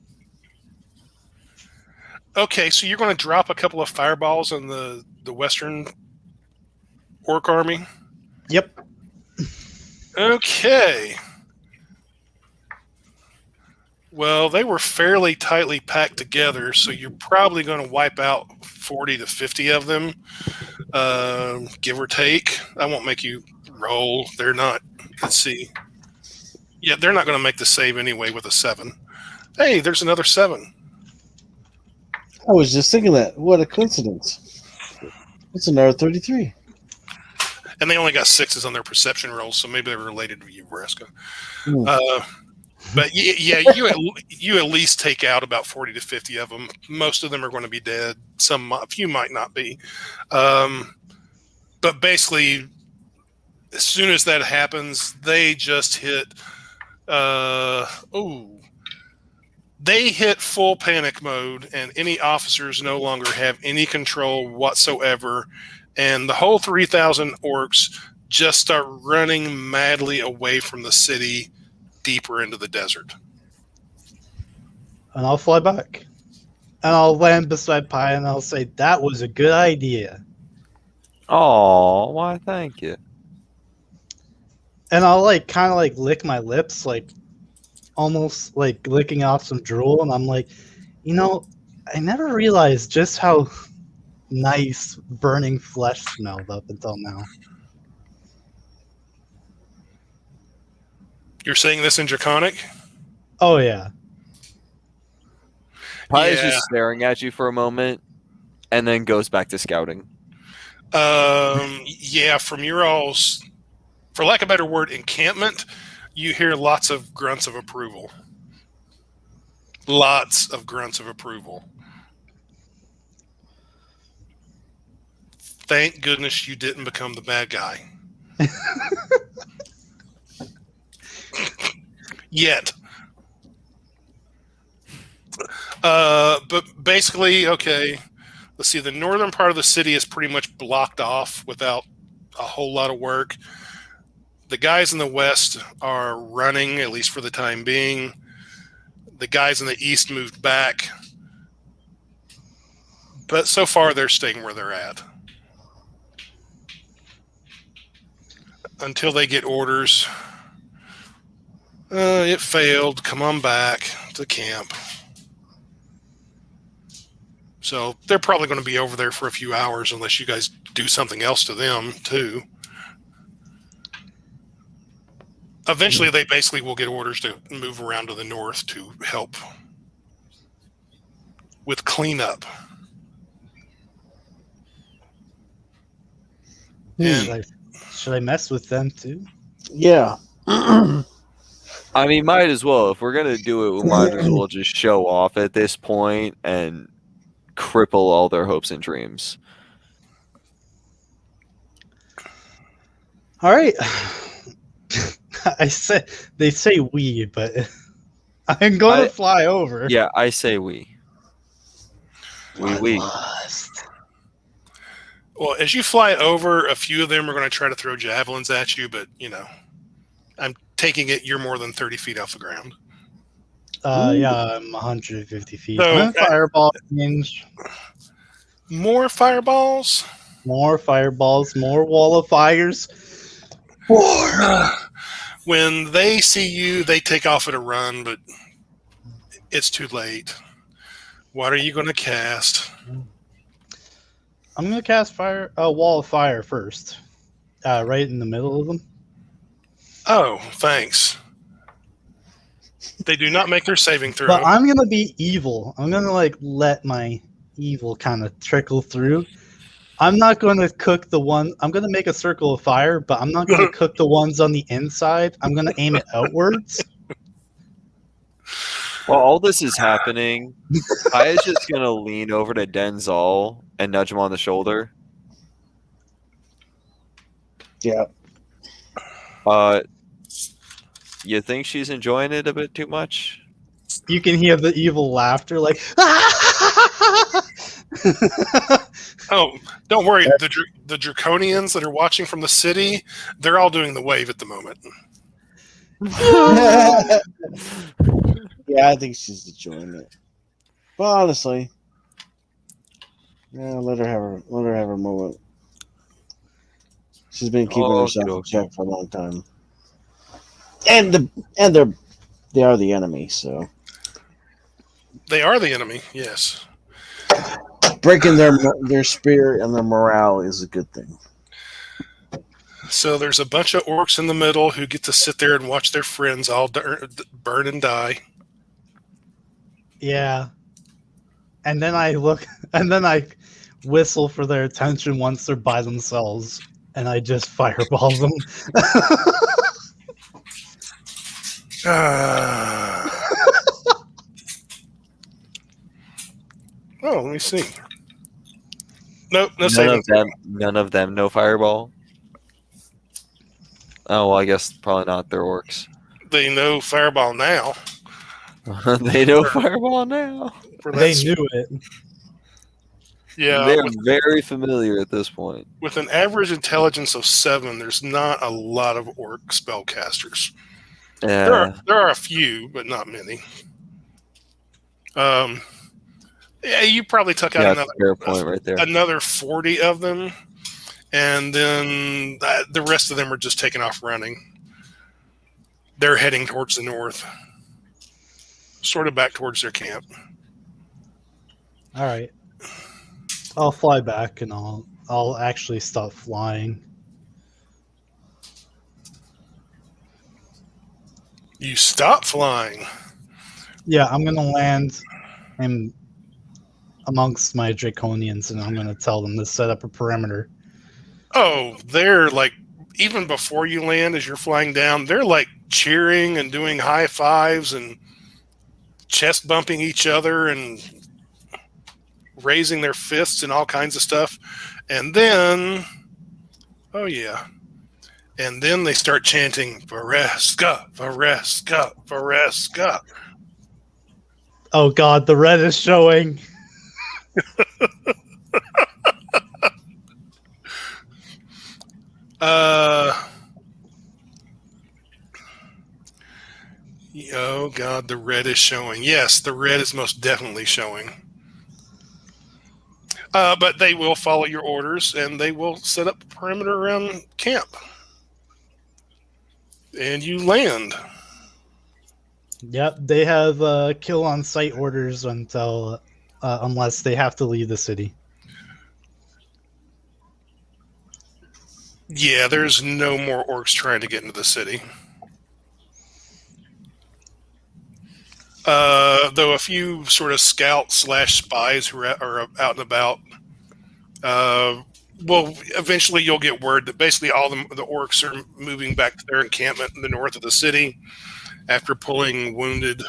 Okay, so you're going to drop a couple of fireballs on the Western Orc Army?
Yep.
Okay. Well, they were fairly tightly packed together, so you're probably going to wipe out 40 to 50 of them, give or take. I won't make you roll. They're not. Let's see. Yeah, they're not going to make the save anyway with a 7. Hey, there's another 7.
I was just thinking that. What a coincidence. It's another 33.
And they only got 6s on their perception rolls, so maybe they're related to you, Vraska. But yeah, you at least take out about 40 to 50 of them. Most of them are going to be dead. A few might not be. But basically, as soon as that happens, they just hit. They hit full panic mode, and any officers no longer have any control whatsoever. And the whole 3,000 orcs just start running madly away from the city, deeper into the desert.
And I'll fly back. And I'll land beside Pi and I'll say, that was a good idea.
Oh, why thank you.
And I'll kind of lick my lips, almost like licking off some drool. And I'm like, I never realized just how nice burning flesh smelled up until now.
You're saying this in Draconic?
Oh, yeah.
Pi is just staring at you for a moment and then goes back to scouting.
Yeah, from your all's, for lack of a better word, encampment, you hear lots of grunts of approval. Lots of grunts of approval. Thank goodness you didn't become the bad guy. Yet. But basically, okay, let's see, the northern part of the city is pretty much blocked off without a whole lot of work. The guys in the west are running, at least for the time being. The guys in the east moved back. But so far, they're staying where they're at. Until they get orders. It failed. Come on back to camp. So they're probably going to be over there for a few hours unless you guys do something else to them, too. Eventually, they basically will get orders to move around to the north to help with cleanup.
Should I mess with them, too?
Yeah.
I mean, might as well. If we're going to do it, we might as well just show off at this point and cripple all their hopes and dreams.
All right. They say we, but I'm going to fly over.
Yeah, I say we. We.
Well, as you fly over, a few of them are going to try to throw javelins at you, but, I'm taking it you're more than 30 feet off the ground.
Yeah, I'm 150 feet.
So,
I'm in fireball range.
More fireballs?
More fireballs, more wall of fires.
When they see you, they take off at a run, but it's too late. What are you going to cast?
I'm going to cast wall of fire first. Right in the middle of them.
Oh, thanks. They do not make their saving throw.
But I'm going to be evil. I'm going to let my evil kind of trickle through. I'm not going to cook the one. I'm going to make a circle of fire, but I'm not going to cook the ones on the inside. I'm going to aim it outwards.
While all this is happening, Kaya's just going to lean over to Denzel and nudge him on the shoulder.
Yeah.
You think she's enjoying it a bit too much?
You can hear the evil laughter, like.
Oh, don't worry. The Draconians that are watching from the city, they're all doing the wave at the moment.
Yeah, I think she's enjoying it. But honestly, yeah, let her have her moment. She's been keeping herself in check for a long time. And they are the enemy, so
They are the enemy, yes.
breaking their spirit and their morale is a good thing.
So there's a bunch of orcs in the middle who get to sit there and watch their friends all burn and die.
Yeah. And then I whistle for their attention once they're by themselves, and I just fireball them.
Oh, let me see. Nope, no saving.
None of them know fireball. Oh, well, I guess probably not. They're orcs.
They know fireball now.
They know fireball now.
They knew it.
Yeah,
They're very familiar at this point.
with an average intelligence of 7, there's not a lot of orc spellcasters.
Yeah.
There are a few, but not many. Yeah, you probably took out
Yeah, that's a fair point right there.
another 40 of them, and then the rest of them are just taking off running. They're heading towards the north, sort of back towards their camp.
All right. I'll fly back, and I'll actually stop flying.
You stop flying.
Yeah, I'm gonna land amongst my Draconians, and I'm gonna tell them to set up a perimeter.
Oh, they're like, even before you land, as you're flying down, they're like cheering and doing high fives and chest bumping each other and raising their fists and all kinds of stuff. And then, oh yeah, and then they start chanting, Vareska, Vareska, Vareska.
Oh God, the red is showing.
Oh God, the red is showing. Yes, the red is most definitely showing. But they will follow your orders, and they will set up a perimeter around camp. And you land.
Yep, they have kill on sight orders until unless they have to leave the city.
Yeah, there's no more orcs trying to get into the city. Though a few sort of scouts / spies who are out and about. Well, eventually you'll get word that basically all the orcs are moving back to their encampment in the north of the city after pulling wounded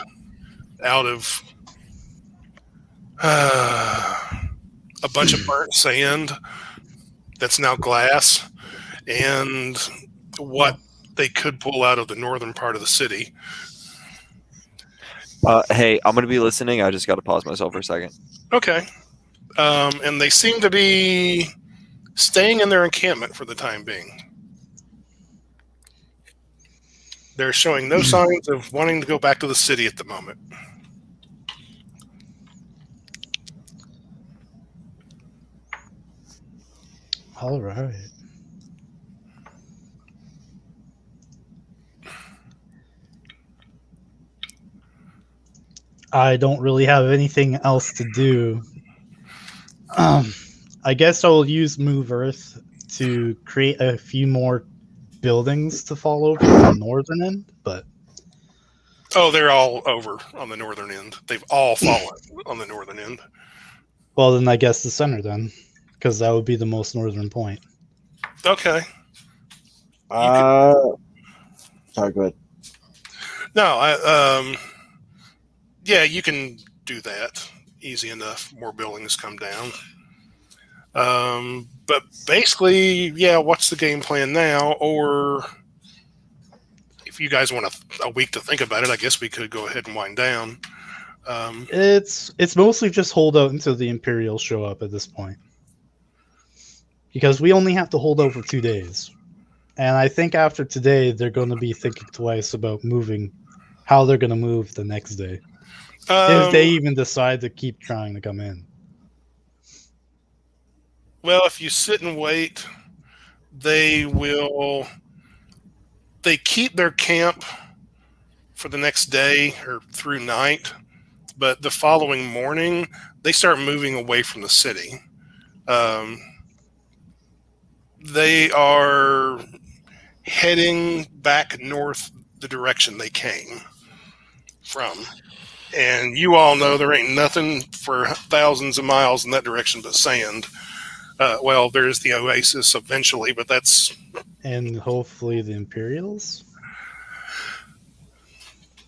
out of a bunch of burnt sand that's now glass, and what they could pull out of the northern part of the city.
Hey, I'm gonna be listening. I just got to pause myself for a second.
Okay. And they seem to be staying in their encampment for the time being. They're showing no signs of wanting to go back to the city at the moment.
All right. I don't really have anything else to do. I guess I'll use Move Earth to create a few more buildings to fall over on the northern end, but
Oh, they're all over on the northern end. They've all fallen on the northern end.
well, then I guess the center then, because that would be the most northern point.
Okay.
Sorry, go ahead.
No, yeah, you can do that. Easy enough. More buildings come down. But basically, yeah, what's the game plan now? Or if you guys want a week to think about it, I guess we could go ahead and wind down.
It's mostly just hold out until the Imperials show up at this point, because we only have to hold out for 2 days, and I think after today they're going to be thinking twice about how they're going to move the next day, if they even decide to keep trying to come in.
Well, if you sit and wait, they keep their camp for the next day or through night, but the following morning they start moving away from the city. They are heading back north the direction they came from. And you all know there ain't nothing for thousands of miles in that direction but sand. Well, there's the oasis eventually, but that's...
And hopefully the Imperials?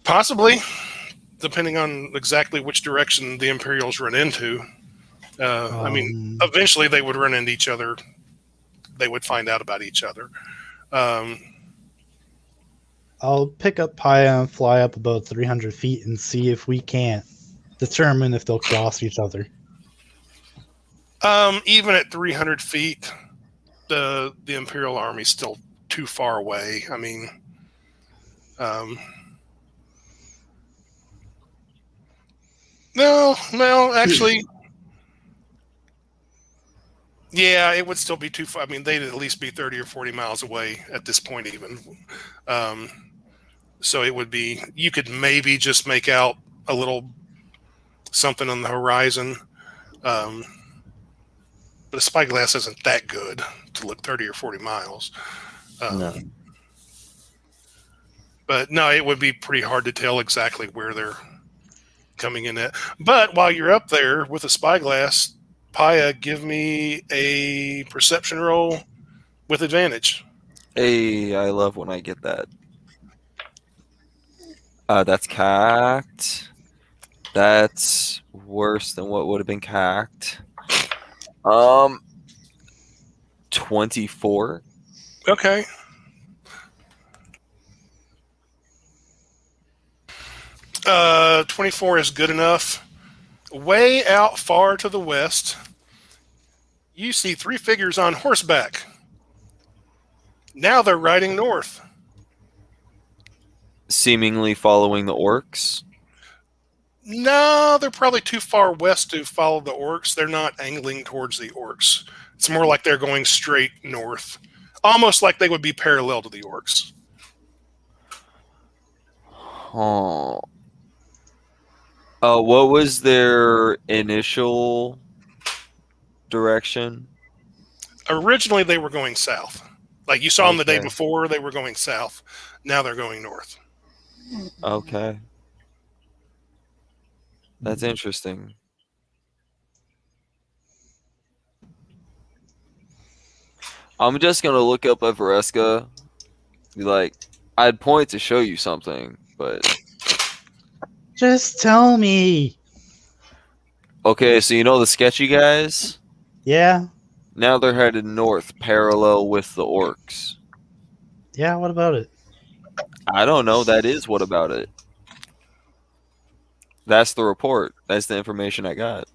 Possibly, depending on exactly which direction the Imperials run into. I mean, eventually they would run into each other. They would find out about each other.
I'll pick up Paya and fly up about 300 feet and see if we can't determine if they'll cross each other.
Even at 300 feet, the Imperial army's still too far away. I mean, no, actually, yeah, it would still be too far. I mean, they'd at least be 30 or 40 miles away at this point, even. So it would be, you could maybe just make out a little something on the horizon. But a spyglass isn't that good to look 30 or 40 miles.
No.
But no, it would be pretty hard to tell exactly where they're coming in at. But while you're up there with a spyglass, Paya, give me a perception roll with advantage.
Hey, I love when I get that. That's cacked. That's worse than what would have been cacked. 24.
Okay. Uh, 24 is good enough. Way out far to the west, you see 3 figures on horseback. Now they're riding north.
Seemingly following the orcs.
No, they're probably too far west to follow the orcs. They're not angling towards the orcs. It's more like they're going straight north. Almost like they would be parallel to the orcs.
Oh. What was their initial direction?
Originally, they were going south. Like you saw them the day
Okay.
before, they were going south. Now they're going north.
Okay. That's interesting. I'm just gonna look up Everesca. Be like, I'd point to show you something, but
Just tell me.
Okay, so you know the sketchy guys?
Yeah.
Now they're headed north, parallel with the orcs.
Yeah. What about it?
I don't know. That is what about it? That's the report. That's the information I got.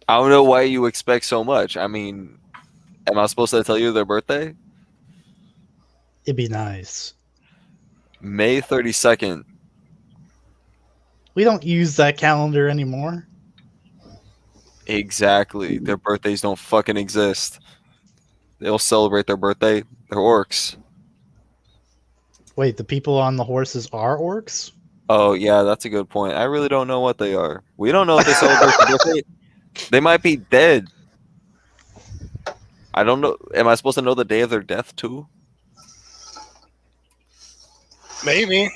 I don't know why you expect so much. I mean, am I supposed to tell you their birthday?
It'd be nice.
May 32nd.
We don't use that calendar anymore.
Exactly. Their birthdays don't fucking exist. They'll celebrate their birthday. They're orcs.
Wait, the people on the horses are orcs?
Oh, yeah, that's a good point. I really don't know what they are. We don't know if they celebrate their birthday. They might be dead. I don't know. Am I supposed to know the day of their death, too?
Maybe.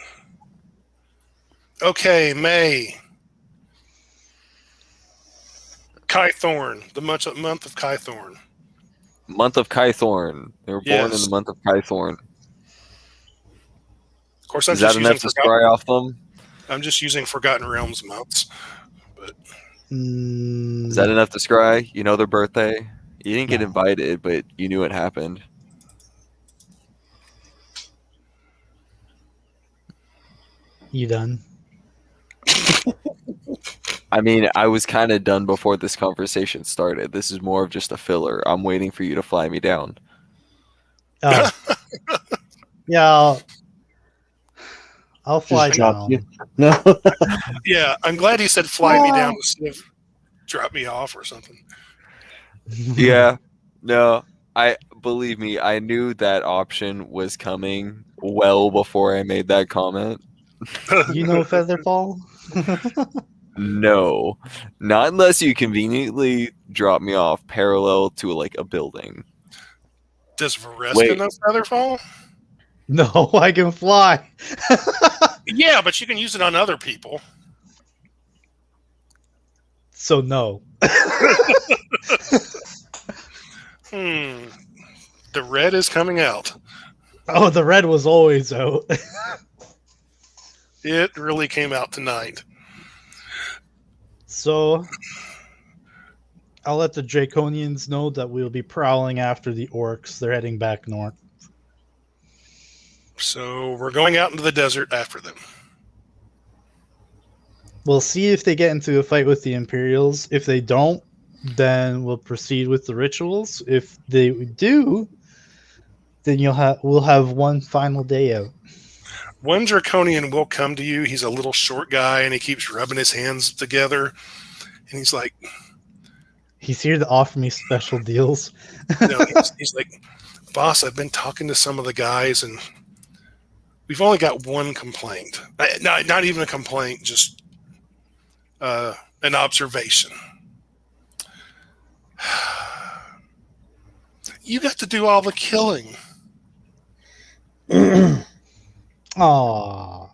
Okay, May. Kythorn, the month of Kythorn.
Month of Kythorn. They were born in
Yes.
the month of Kythorn.
Of course, I'm
Is that
just using
enough to scry off them?
I'm just using Forgotten Realms months. But
Is that enough to scry? You know their birthday? You didn't get
No.
invited, but you knew it happened.
You done?
I mean, I was kind of done before this conversation started. This is more of just a filler. I'm waiting for you to fly me down.
Oh. Yeah. I'll fly
Just drop
down.
you. No.
yeah, I'm glad he said fly me down instead of drop me off or something.
Yeah. No. I believe me, I knew that option was coming well before I made that comment.
You know Featherfall?
No. Not unless you conveniently drop me off parallel to like a building.
Does Vareska
Wait.
know Featherfall?
No, I can fly.
Yeah, but you can use it on other people.
So no.
The red is coming out.
Oh, the red was always out.
It really came out tonight.
So I'll let the Draconians know that we'll be prowling after the orcs. They're heading back north.
So we're going out into the desert after them.
We'll see if they get into a fight with the Imperials. If they don't, then we'll proceed with the rituals. If they do, then we'll have one final day out.
One Draconian will come to you. He's a little short guy, and he keeps rubbing his hands together. And he's like,
He's here to offer me special deals.
he's like, boss, I've been talking to some of the guys, and we've only got one complaint. Not even a complaint, just an observation. You got to do all the killing.
Aww.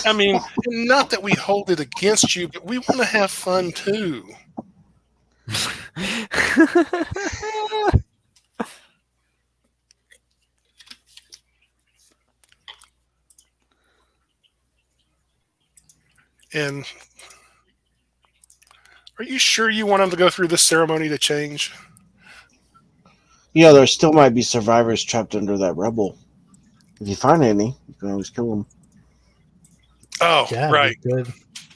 I mean, not that we hold it against you, but we want to have fun too. And are you sure you want them to go through this ceremony to change?
Yeah, there still might be survivors trapped under that rubble. If you find any, you can always kill them.
Oh,
Yeah,
right.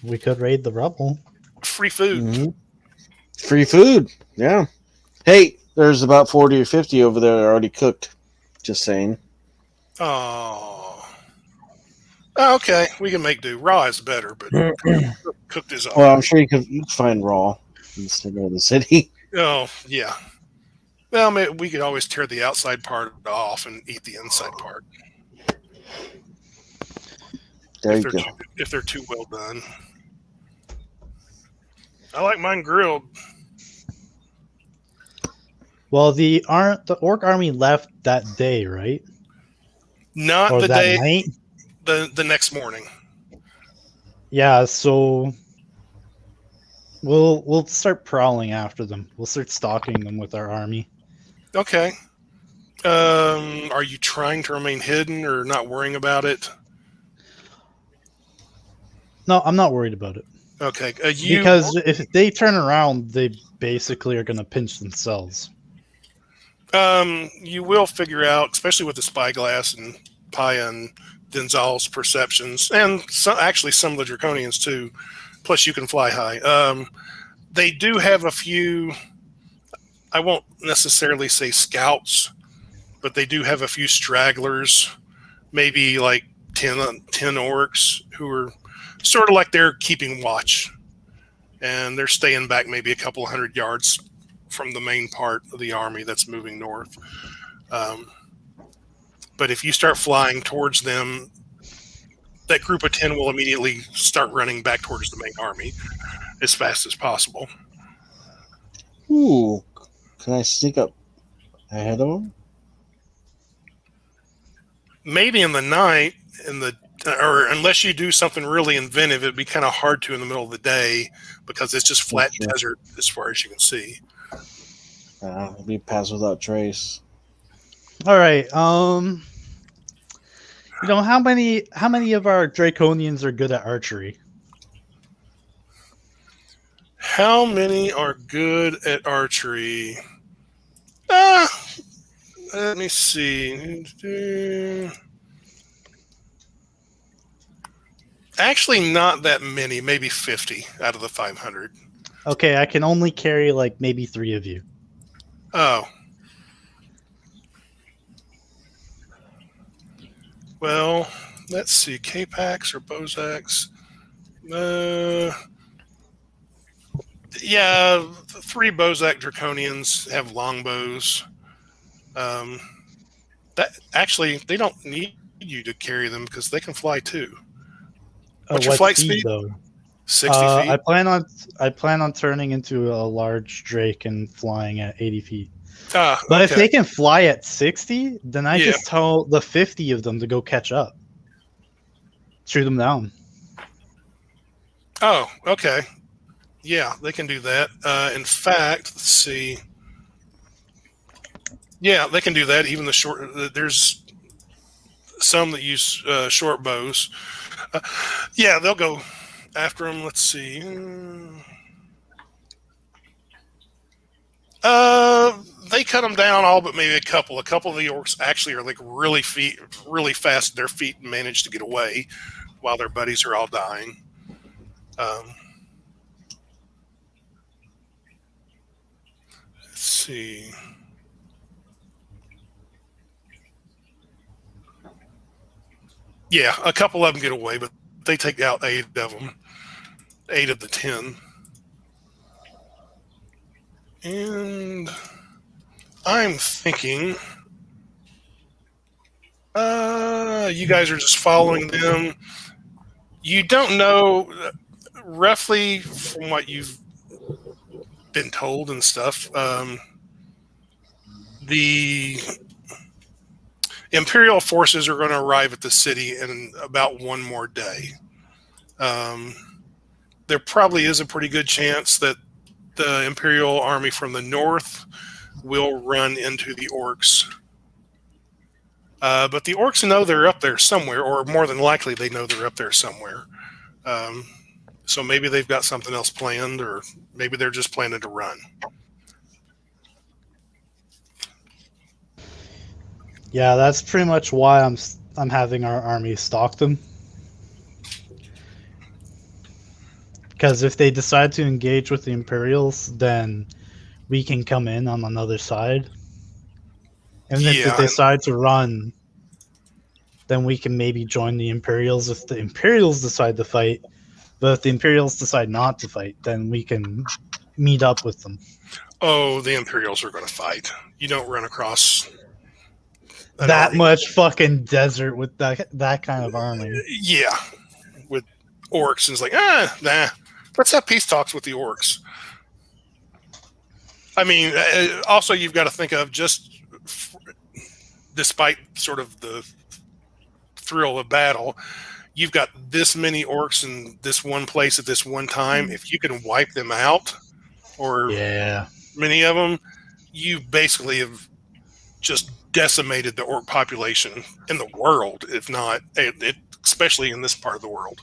We could raid the rubble.
Free food.
Mm-hmm. Free food. Yeah. Hey, there's about 40 or 50 over there already cooked. Just saying.
Oh, okay. We can make do. Raw is better, but cooked is all.
Well, I'm sure you could find raw in the center of the city.
Oh, yeah. Well, maybe we could always tear the outside part off and eat the inside part.
There you go.
If they're too well done. I like mine grilled.
Well, the orc army left that day, right?
Not
Or
the
that
day,
night?
the next morning.
Yeah, so we'll start prowling after them. We'll start stalking them with our army.
Okay. Are you trying to remain hidden or not worrying about it?
No, I'm not worried about it.
Okay.
Because if they turn around, they basically are going to pinch themselves.
You will figure out, especially with the spyglass and Paya and Denzal's perceptions, and actually some of the Draconians too. Plus, you can fly high. They do have a few. I won't necessarily say scouts, but they do have a few stragglers, maybe like 10 orcs who are sort of like they're keeping watch, and they're staying back maybe a couple 100 yards from the main part of the army that's moving north. But if you start flying towards them, that group of 10 will immediately start running back towards the main army as fast as possible.
Ooh, can I sneak up ahead of them?
Maybe in the night, or unless you do something really inventive, it'd be kind of hard to in the middle of the day because it's just flat desert as far as you can see.
It'll be pass without trace.
All right. How many of our Draconians are good at archery?
How many are good at archery? Let me see. Actually, not that many. Maybe 50 out of the 500.
Okay, I can only carry like maybe 3 of you.
Oh. Well, let's see. K-Pax or Bozaks? Yeah, 3 Bozak Draconians have longbows. That actually, they don't need you to carry them because they can fly too. What's your flight speed?
Though?
60 feet.
I plan on turning into a large drake and flying at 80 feet.
But
okay. If they can fly at 60, then I just tell the 50 of them to go catch up. Shoot them down.
Oh, okay. Yeah, they can do that. In fact, let's see. Yeah, they can do that. Even the short, there's some that use short bows. Yeah, they'll go after them. Let's see. They cut them down all but maybe a couple. A couple of the orcs actually are like really fast. Their feet manage to get away while their buddies are all dying. Let's see. Yeah, a couple of them get away, but they take out 8 of them. 8 of the 10. And I'm thinking you guys are just following them. You don't know roughly from what you've been told and stuff. The Imperial forces are going to arrive at the city in about 1 more day. There probably is a pretty good chance that the Imperial army from the north will run into the orcs. But the orcs know they're up there somewhere, or more than likely they know they're up there somewhere. So maybe they've got something else planned, or maybe they're just planning to run.
Yeah, that's pretty much why I'm having our army stalk them. Because if they decide to engage with the Imperials, then we can come in on another side. And if they decide to run, then we can maybe join the Imperials if the Imperials decide to fight. But if the Imperials decide not to fight, then we can meet up with them.
Oh, the Imperials are going to fight. You don't run across
that much fucking desert with that kind of army.
Yeah, with orcs, and it's like, nah. Let's have peace talks with the orcs. I mean, also you've got to think of just despite sort of the thrill of battle, you've got this many orcs in this one place at this one time. If you can wipe them out, or many of them, you basically have just decimated the orc population in the world, if not, especially in this part of the world.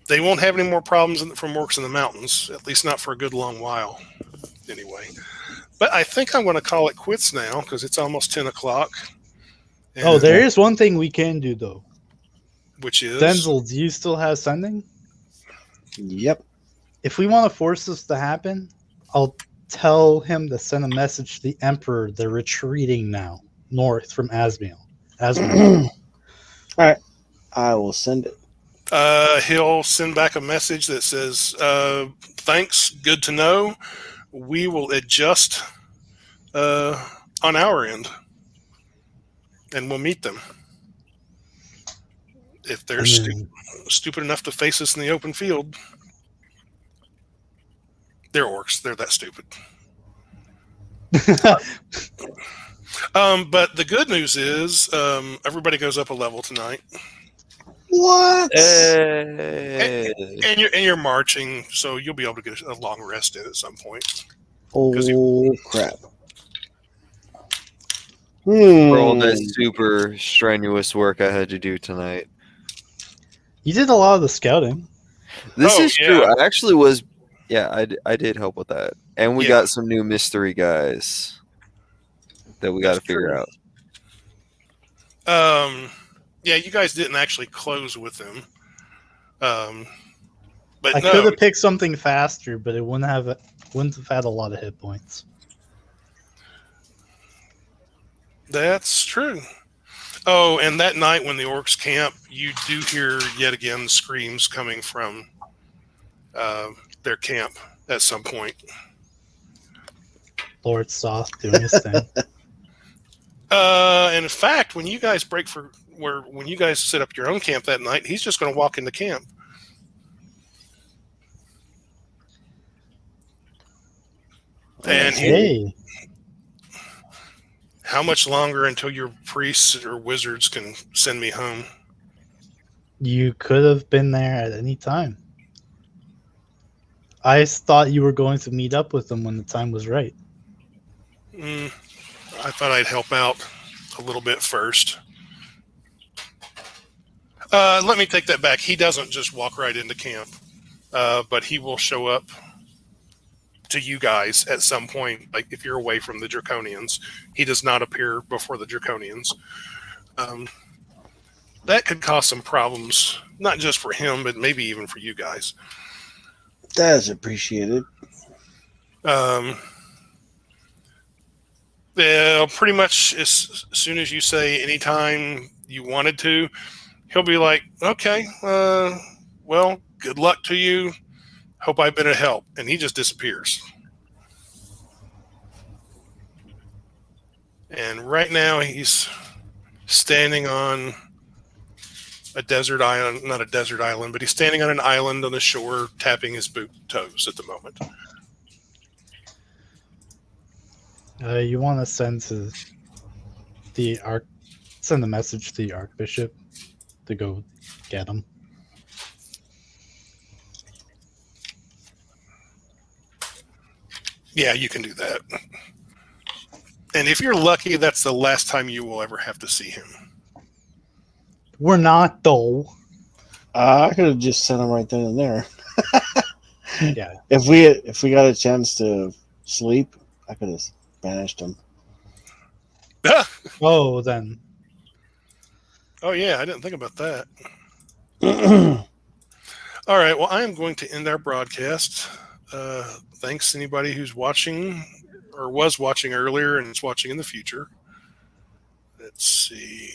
They won't have any more problems from orcs in the mountains, at least not for a good long while, anyway. But I think I'm going to call it quits now because it's almost 10 o'clock.
Oh, there is one thing we can do, though.
Which is?
Denzel, do you still have sending?
Yep.
If we want to force this to happen, I'll tell him to send a message to the Emperor. They're retreating now, north from Asmiel.
All right. I will send it.
He'll send back a message that says, thanks, good to know. We will adjust on our end, and we'll meet them. If they're stupid enough to face us in the open field, they're orcs. They're that stupid. But the good news is everybody goes up a level tonight.
What?
Hey.
And you're marching, so you'll be able to get a long rest in at some point.
Oh, crap.
For all that super strenuous work I had to do tonight.
You did a lot of the scouting.
This is true.
Yeah.
I actually was, I did help with that. And we got some new mystery guys that we got to figure out.
Yeah, you guys didn't actually close with them. But
I could have picked something faster, but it wouldn't have had a lot of hit points.
That's true. Oh, and that night when the orcs camp, you do hear yet again screams coming from their camp at some point.
Lord Soth doing his thing.
And in fact, when you guys when you guys set up your own camp that night, he's just going to walk into camp. And how much longer until your priests or wizards can send me home?
You could have been there at any time. I thought you were going to meet up with them when the time was right.
I thought I'd help out a little bit first. Let me take that back. He doesn't just walk right into camp, but he will show up to you guys at some point. Like if you're away from the Draconians, he does not appear before the Draconians. That could cause some problems, not just for him, but maybe even for you guys.
That is appreciated.
Yeah, pretty much as soon as you say anytime you wanted to, he'll be like, okay, well, good luck to you. Hope I've been a help. And he just disappears. And right now he's standing on a desert island, not a desert island, but he's standing on an island on the shore, tapping his boot toes at the moment.
You want to send a message to the Archbishop to go get him.
Yeah, you can do that. And if you're lucky, that's the last time you will ever have to see him.
We're not, though.
I could have just sent him right then and there.
Yeah.
If we got a chance to sleep, I could have banished him.
Oh, then.
Oh, yeah, I didn't think about that. All right, well, I am going to end our broadcast. Thanks to anybody who's watching or was watching earlier and is watching in the future. Let's see.